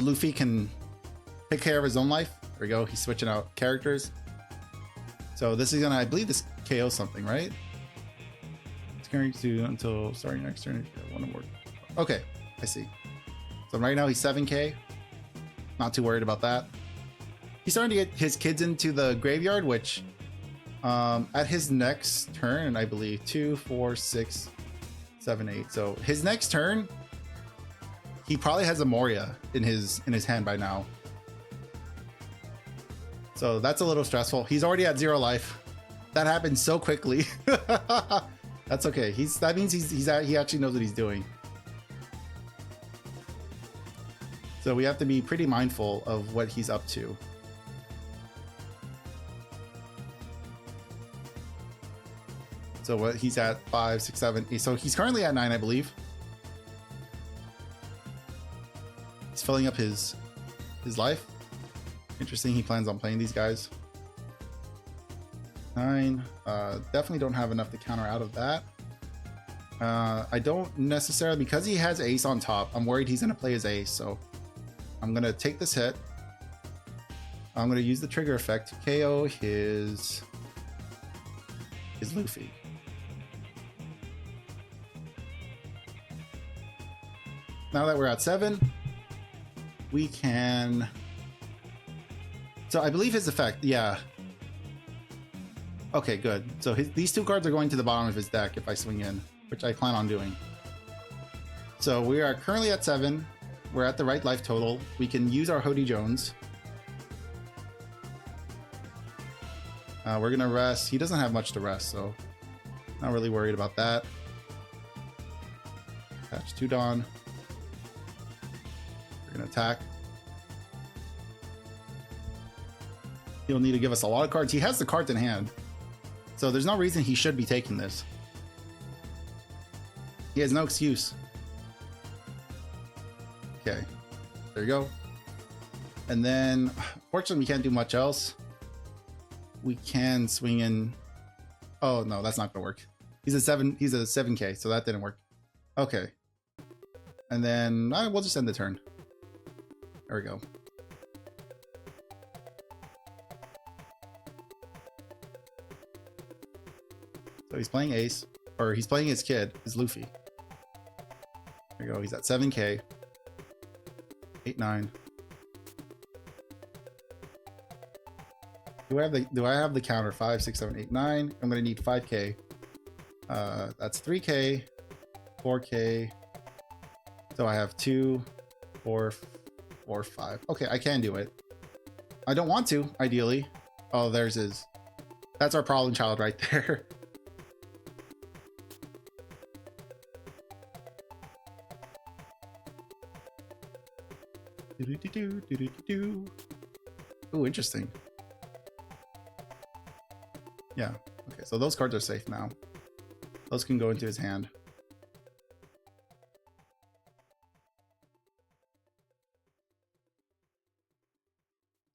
Luffy can take care of his own life. There we go. He's switching out characters. So this is gonna, I believe this KO something, right? It's going to until starting next turn. One more. Okay, I see. So right now he's 7k. Not too worried about that. He's starting to get his kids into the graveyard, which at his next turn, I believe 2, 4, 6, 7, 8. So his next turn, he probably has a Moria in his hand by now. So that's a little stressful. He's already at 0 life. That happened so quickly. That's okay. That means he actually knows what he's doing. So we have to be pretty mindful of what he's up to. So what he's at 5, 6, 7, 8. So he's currently at 9, I believe. He's filling up his life. Interesting. He plans on playing these guys. 9. Definitely don't have enough to counter out of that. I don't necessarily, because he has ace on top, I'm worried he's going to play his ace. So I'm going to take this hit. I'm going to use the trigger effect to KO his Luffy. Now that we're at 7, we can... So I believe his effect, yeah. Okay, good. So these 2 cards are going to the bottom of his deck if I swing in, which I plan on doing. So we are currently at 7. We're at the right life total. We can use our Hody Jones. We're going to rest. He doesn't have much to rest, so not really worried about that. Attach 2 Dawn. We're going to attack. He'll need to give us a lot of cards. He has the cards in hand, so there's no reason he should be taking this. He has no excuse. Okay, there you go. And then, fortunately, we can't do much else. We can swing in. Oh no, that's not gonna work. He's a 7k, so that didn't work. Okay, and then we'll just end the turn. There we go. So he's playing ace, or he's playing his kid, his Luffy. There you go. He's at 7k. 8, 9. Do I have the counter? 5, 6, 7, 8, 9. I'm gonna need 5k. That's 3k, 4k. So I have 2, 4, 4, 5. Okay, I can do it. I don't want to, ideally. Oh, there's his. That's our problem child right there. Ooh, interesting. Yeah. Okay, so those cards are safe now. Those can go into his hand.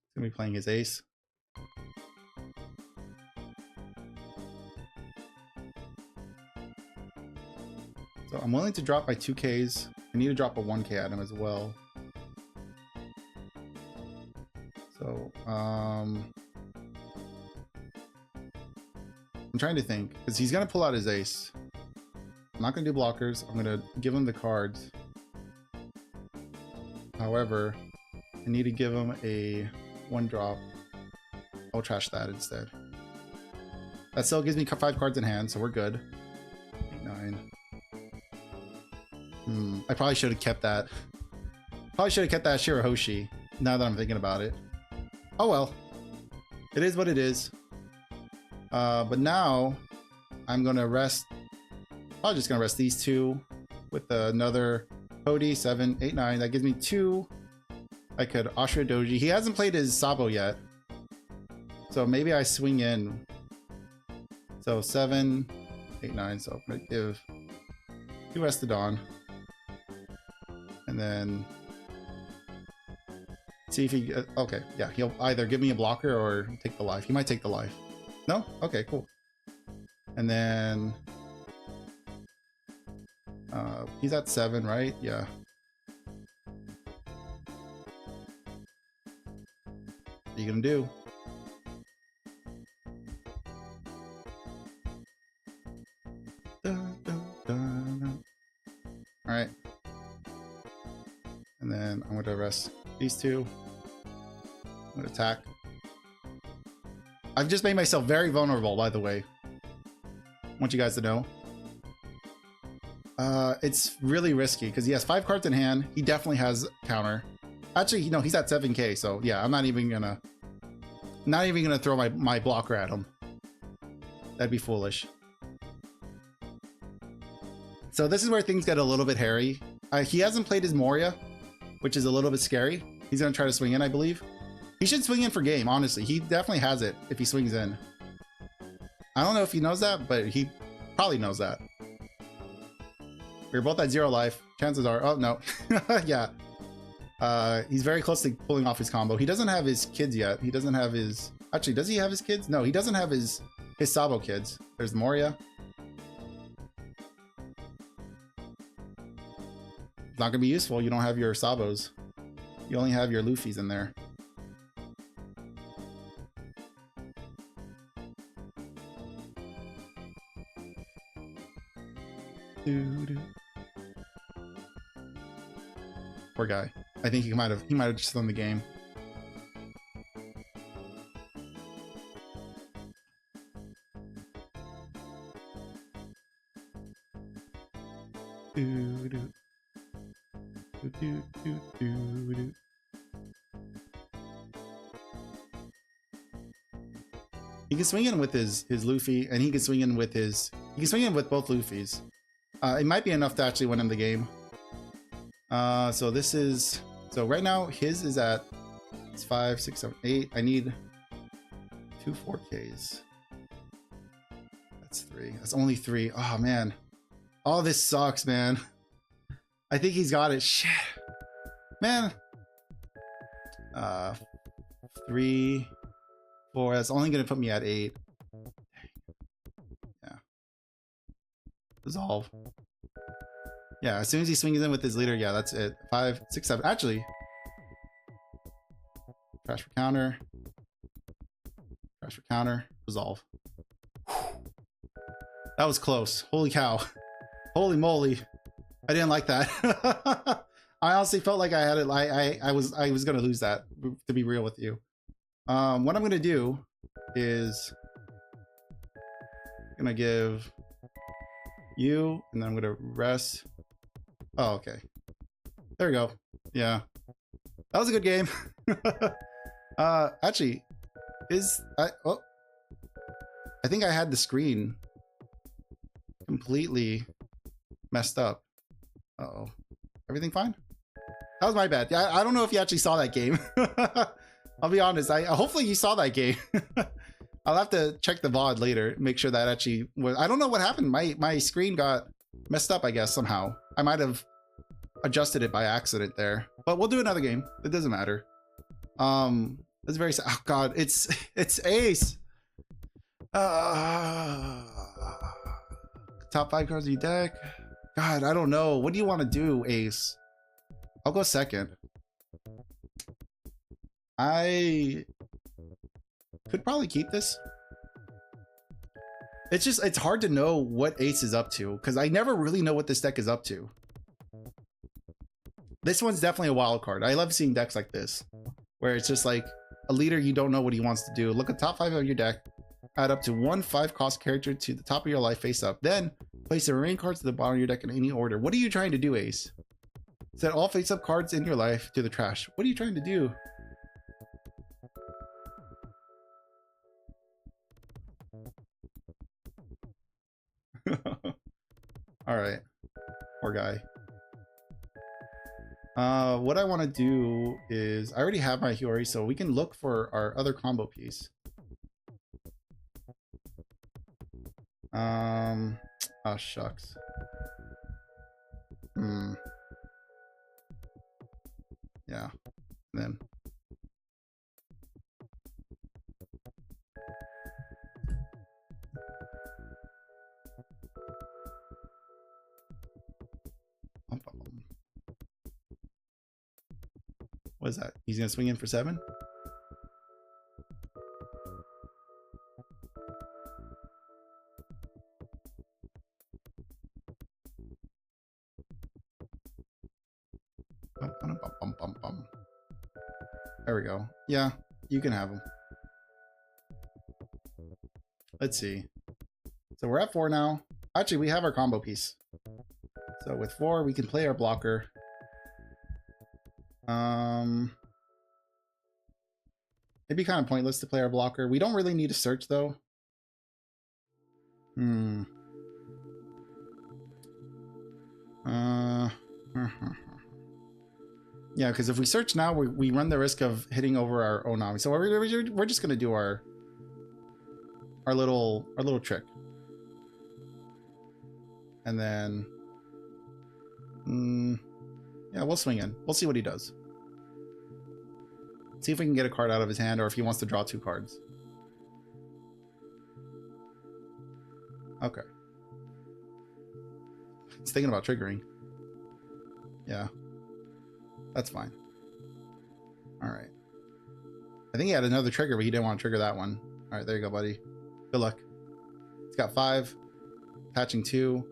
He's gonna be playing his ace. So I'm willing to drop my 2Ks. I need to drop a 1K at him as well. So, I'm trying to think, because he's going to pull out his ace. I'm not going to do blockers. I'm going to give him the cards. However, I need to give him a 1-drop. I'll trash that instead. That still gives me 5 cards in hand, so we're good. 8, 9. I probably should have kept that. Probably should have kept that Shirahoshi, now that I'm thinking about it. Oh well. It is what it is. But now I'm gonna rest. I'm just gonna rest these two with another Cody 7, 8, 9. That gives me 2. I could Ashura Doji. He hasn't played his Sabo yet, so maybe I swing in. So 7, 8, 9. So I'm gonna give 2 Estadon, and then see if he. Okay, yeah, he'll either give me a blocker or take the life. He might take the life. No? Okay, cool. And then he's at 7, right? Yeah. What are you gonna do? All right. And then I'm gonna rest these 2. I'm gonna attack. I've just made myself very vulnerable, by the way. I want you guys to know. It's really risky because he has 5 cards in hand. He definitely has counter. Actually, no, he's at 7k, so yeah, I'm not even gonna throw my blocker at him. That'd be foolish. So this is where things get a little bit hairy. He hasn't played his Moria, which is a little bit scary. He's gonna try to swing in, I believe. He should swing in for game, honestly. He definitely has it if he swings in. I don't know if he knows that, but he probably knows that. We're both at 0 life. Chances are, oh no, yeah. He's very close to pulling off his combo. He doesn't have his kids yet. He doesn't have his, actually, does he have his kids? No, he doesn't have his Sabo kids. There's Moria. It's not gonna be useful. You don't have your Sabos. You only have your Luffy's in there. Poor guy. I think he might have just won the game. He can swing in with his Luffy, and he can swing in with both Luffy's. It might be enough to actually win him the game. So this is, so right now his is at, it's 5, 6, 7, 8. I need 2 4Ks. That's 3. That's only 3. Oh man. Oh, this sucks, man. I think he's got it. Shit. Man. 3, 4. That's only gonna put me at 8. Yeah. Dissolve. Yeah, as soon as he swings in with his leader, yeah, that's it. 5, 6, 7. Actually, crash for counter. Crash for counter. Resolve. That was close. Holy cow. Holy moly. I didn't like that. I honestly felt like I had it. I was gonna lose that, to be real with you. What I'm gonna do is I'm gonna give you, and then I'm gonna rest. Oh, okay. There we go. Yeah. That was a good game. Actually, I think I had the screen completely messed up. Uh-oh. Everything fine? That was my bad. Yeah, I don't know if you actually saw that game. I'll be honest. Hopefully you saw that game. I'll have to check the VOD later, make sure that actually was. I don't know what happened. My screen got messed up, I guess, somehow. I might have adjusted it by accident there, but we'll do another game. It doesn't matter. It's very, oh god, it's Ace. Top 5 cards of your deck. God, I don't know. What do you want to do, Ace? I'll go second. I could probably keep this. It's hard to know what Ace is up to because I never really know what this deck is up to. This one's definitely a wild card. I love seeing decks like this where it's just like a leader, you don't know what he wants to do. Look at top 5 of your deck, add up to 1 5-cost character to the top of your life face up, then place the remaining cards to the bottom of your deck in any order. What are you trying to do, Ace? Set all face up cards in your life to the trash. What are you trying to do? Alright. Poor guy. What I want to do is... I already have my Hiyori, so we can look for our other combo piece. Oh, shucks. Yeah. And then... What is that? He's gonna swing in for 7? There we go. Yeah, you can have him. Let's see. So we're at 4 now. Actually, we have our combo piece. So with 4, we can play our blocker. It'd be kind of pointless to play our blocker. We don't really need to search though. Yeah, because if we search now, we run the risk of hitting over our Onami. So we're just gonna do our little trick, and then yeah, we'll swing in. We'll see what he does. See if we can get a card out of his hand, or if he wants to draw 2 cards. Okay. He's thinking about triggering. Yeah. That's fine. Alright. I think he had another trigger, but he didn't want to trigger that one. Alright, there you go, buddy. Good luck. He's got 5. Attaching 2.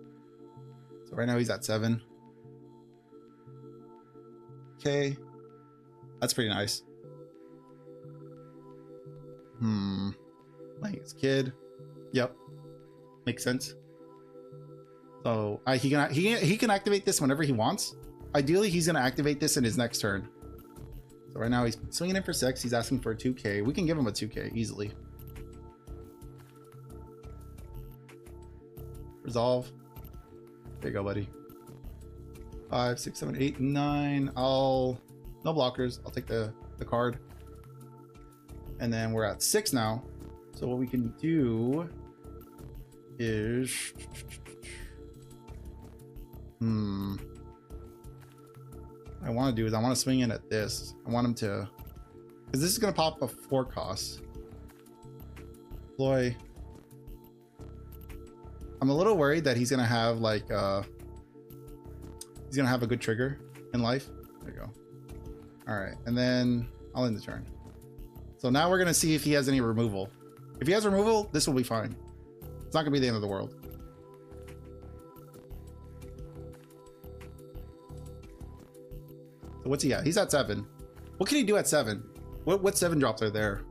So right now he's at 7. Okay. That's pretty nice. Like his kid. Yep. Makes sense. So he can activate this whenever he wants. Ideally, he's gonna activate this in his next turn. So right now he's swinging in for 6. He's asking for a 2k. We can give him a 2k easily. Resolve. There you go, buddy. 5, 6, 7, 8, 9. No blockers. I'll take the card. And then we're at 6 now. So what we can do is what I want to do is I want to swing in at this. I want him to, because this is going to pop a 4 cost. Deploy. I'm a little worried that he's going to have like he's going to have a good trigger in life. There you go. All right, and then I'll end the turn. So now we're going to see if he has any removal. If he has removal, this will be fine. It's not going to be the end of the world. So what's he at? He's at 7. What can he do at 7? What 7 drops are there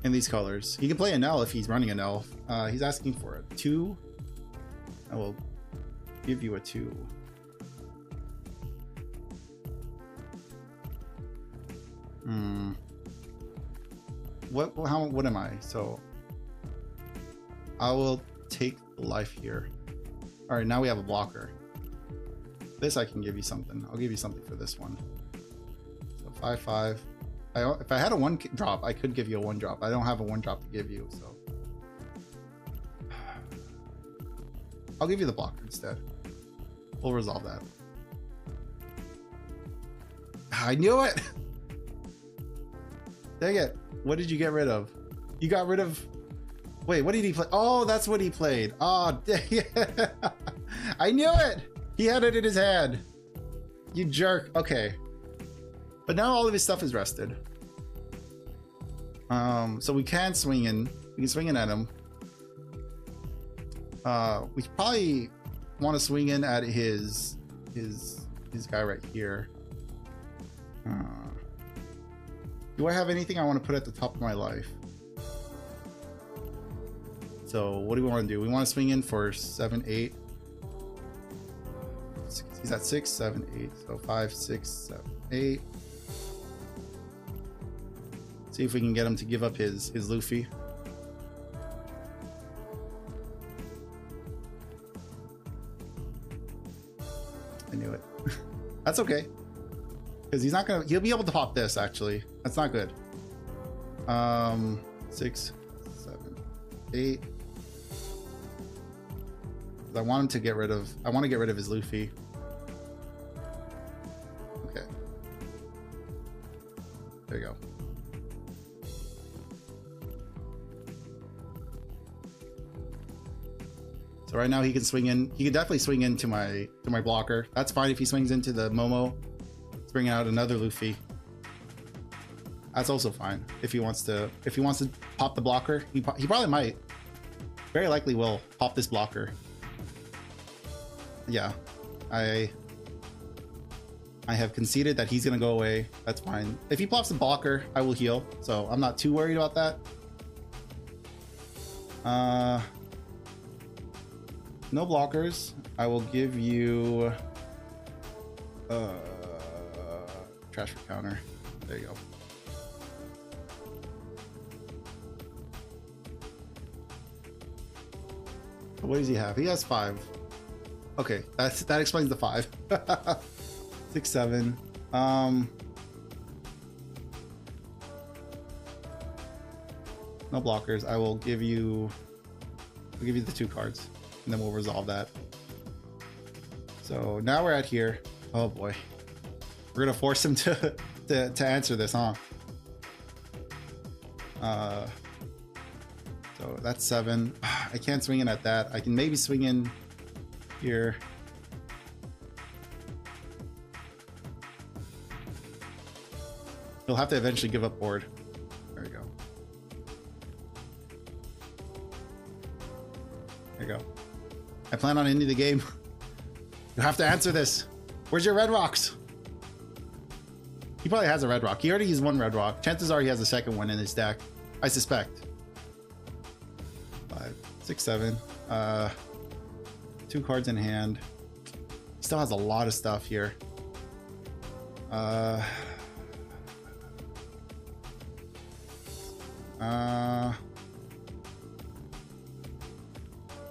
in these colors? He can play an L if he's running an L. He's asking for a 2. I will give you a 2. What am I? So I will take life here. All right, now we have a blocker. This I can give you something. I'll give you something for this one. So 5, 5. If I had a 1 drop, I could give you a 1 drop. I don't have a 1 drop to give you, so I'll give you the blocker instead. We'll resolve that. I knew it. Dang it. What did you get rid of? You got rid of... Wait, what did he play? Oh, that's what he played. Oh, dang it. I knew it. He had it in his hand. You jerk. Okay. But now all of his stuff is rested. So we can swing in. We can swing in at him. We probably want to swing in at his guy right here. Do I have anything I want to put at the top of my life? So what do we want to do? We want to swing in for 7, 8. He's at 6, 7, 8. So 5, 6, 7, 8. See if we can get him to give up his Luffy. That's okay. Because he's not gonna, he'll be able to pop this actually. That's not good. 6, 7, 8. I want him to get rid of, I want to get rid of his Luffy. Okay. There you go. So right now he can swing in, he can definitely swing into my blocker. That's fine if he swings into the Momo. Let's bring out another Luffy. That's also fine if he wants to pop the blocker. He probably might. Very likely will pop this blocker. Yeah, I have conceded that he's gonna go away. That's fine. If he pops the blocker, I will heal. So I'm not too worried about that. No blockers. I will give you trash for counter. There you go. What does he have? He has 5. Okay, that explains the 5. 6, 7. No blockers. I'll give you the 2 cards, and then we'll resolve that. So now we're at here. Oh boy, we're gonna force him to answer this, huh? So that's 7. I can't swing in at that. I can maybe swing in here. He'll have to eventually give up board. There we go. There you go. I plan on ending the game. You have to answer this. Where's your red rocks? He probably has a red rock. He already used 1 red rock. Chances are he has a second one in his deck. I suspect. 5, 6, 7. 2 cards in hand. He still has a lot of stuff here. No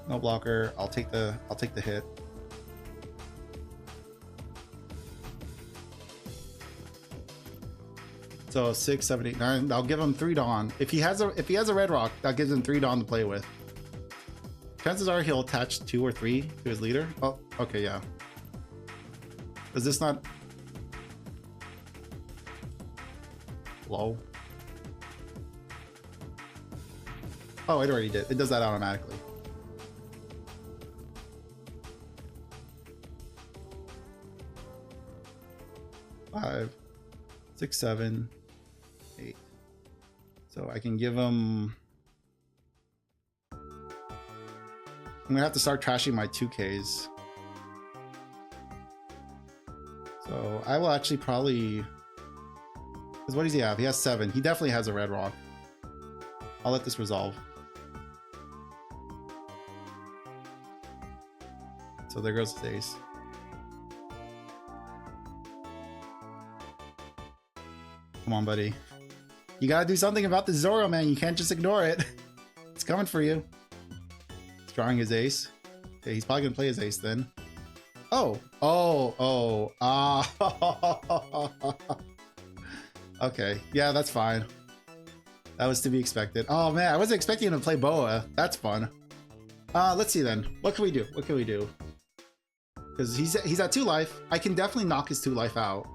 blocker. I'll take the hit. So 6, 7, 8, 9. I'll give him 3 Dawn. If he has a red rock, that gives him 3 Dawn to play with. Chances are he'll attach 2 or 3 to his leader. Oh, okay, yeah. Is this not low? Oh, it already did. It does that automatically. Five, 6, 7, 8. So I can give him. I'm gonna have to start trashing my 2Ks. So I will actually probably. Because what does he have? He has 7. He definitely has a red rock. I'll let this resolve. So there goes his ace. Come on, buddy. You gotta do something about the Zoro, man. You can't just ignore it. It's coming for you. He's drawing his ace. Okay, he's probably gonna play his ace then. Oh. Okay, yeah, that's fine. That was to be expected. Oh man, I wasn't expecting him to play Boa. That's fun. Let's see then. What can we do? What can we do? Because he's at 2 life. I can definitely knock his 2 life out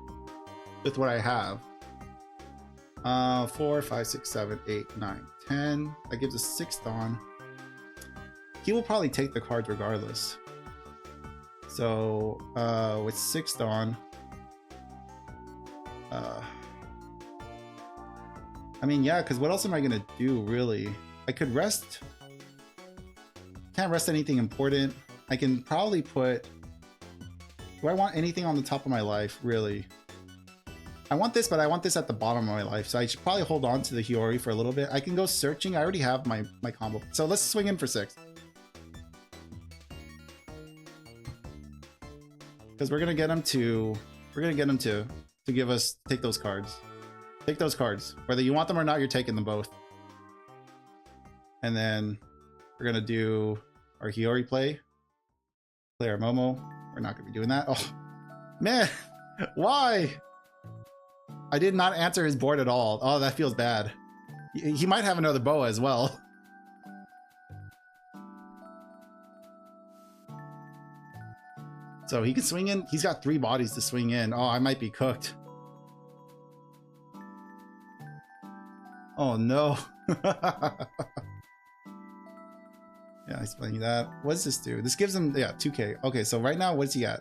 with what I have. 4, 5, 6, 7, 8, 9, 10. That gives us 6 Dawn. He will probably take the cards regardless. So with 6 Dawn, I mean, yeah, because what else am I gonna do really? I could rest. Can't rest anything important. I can probably put. Do I want anything on the top of my life, really? I want this, but I want this at the bottom of my life, so I should probably hold on to the Hiyori for a little bit. I can go searching. I already have my combo. So let's swing in for 6. Because we're gonna get him to give us, take those cards. Take those cards. Whether you want them or not, you're taking them both. And then we're gonna do our Hiyori play our Momo. We're not gonna be doing that. Oh man, Why? I did not answer his board at all. Oh, that feels bad. He might have another boa as well. So he can swing in. He's got 3 bodies to swing in. Oh, I might be cooked. Oh no. Yeah, he's playing that. What does this do? This gives him, yeah, 2k. Okay, so right now, what's he at?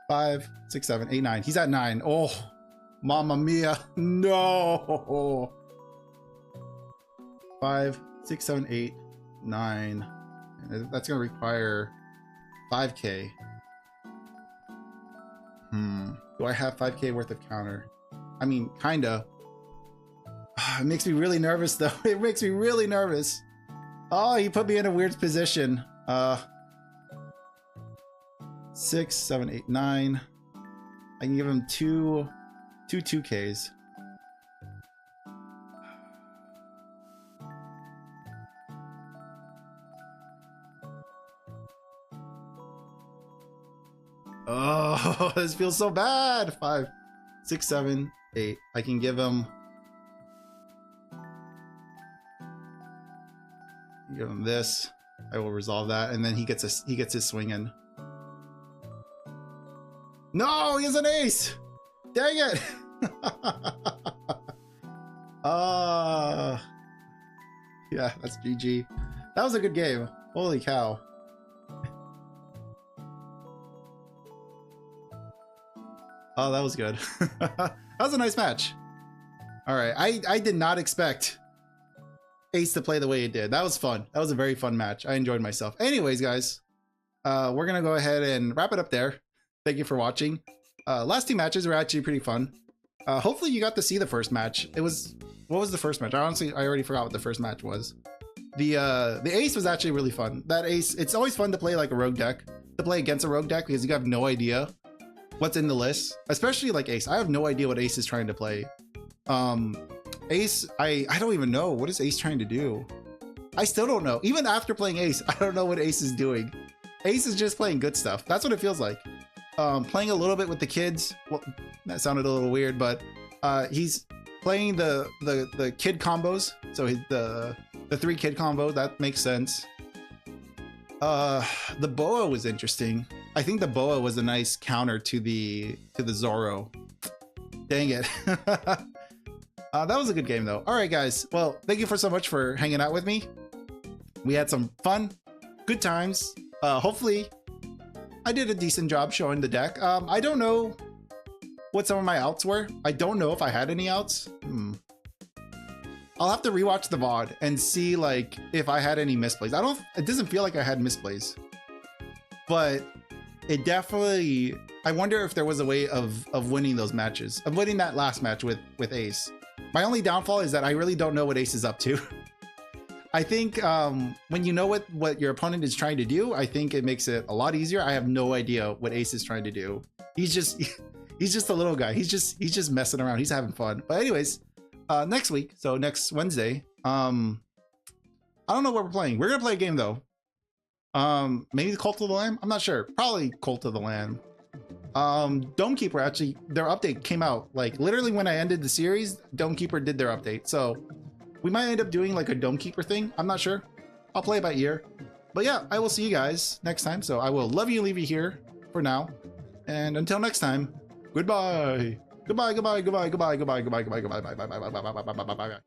5, 6, 7, 8, 9. He's at 9. Oh, mamma mia. No. 5, 6, 7, 8, 9. And that's going to require 5k. Do I have 5k worth of counter? I mean, kinda. It makes me really nervous, though. It makes me really nervous. Oh, he put me in a weird position. 6, 7, 8, 9. I can give him two 2Ks. Oh, this feels so bad. 5, 6, 7, 8. I can give him. Give him this. I will resolve that, and then he gets his swing in. No, he has an ace. Dang it. Yeah, that's GG. That was a good game. Holy cow. Oh, that was good. That was a nice match. All right, I did not expect Ace to play the way it did. That was fun. That was a very fun match. I enjoyed myself. Anyways, guys, we're gonna go ahead and wrap it up there. Thank you for watching. Last 2 matches were actually pretty fun. Hopefully you got to see the first match. It was, what was the first match? I already forgot what the first match was. The Ace was actually really fun. That Ace, it's always fun to play like a rogue deck, to play against a rogue deck, because you have no idea what's in the list, especially like Ace. I have no idea what Ace is trying to play. Ace, I don't even know. What is Ace trying to do? I still don't know. Even after playing Ace, I don't know what Ace is doing. Ace is just playing good stuff. That's what it feels like. Playing a little bit with the kids. Well, that sounded a little weird, but he's playing the kid combos. So the 3 kid combo, that makes sense. The boa was interesting. I think the boa was a nice counter to the Zoro. Dang it. That was a good game though. All right, guys. Well, thank you so much for hanging out with me. We had some fun, good times. Hopefully I did a decent job showing the deck. I don't know what some of my outs were. I don't know if I had any outs. I'll have to rewatch the VOD and see like if I had any misplays. It doesn't feel like I had misplays, but it definitely, I wonder if there was a way of winning those matches, of winning that last match with Ace. My only downfall is that I really don't know what Ace is up to. I think when you know what your opponent is trying to do, I think it makes it a lot easier. I have no idea what Ace is trying to do. He's just a little guy. He's just messing around. He's having fun. But anyways, next week, so next Wednesday, I don't know what we're playing. We're gonna play a game though. Maybe the Cult of the Lamb? I'm not sure. Probably Cult of the Lamb. Dome Keeper, actually, their update came out like literally when I ended the series. Dome Keeper did their update, so we might end up doing like a Dome Keeper thing. I'm not sure. I'll play it by ear. But yeah, I will see you guys next time. So I will love you and leave you here for now. And until next time, goodbye. Goodbye, goodbye, goodbye, goodbye, goodbye, goodbye, goodbye, goodbye, goodbye, goodbye, goodbye, goodbye, goodbye, goodbye.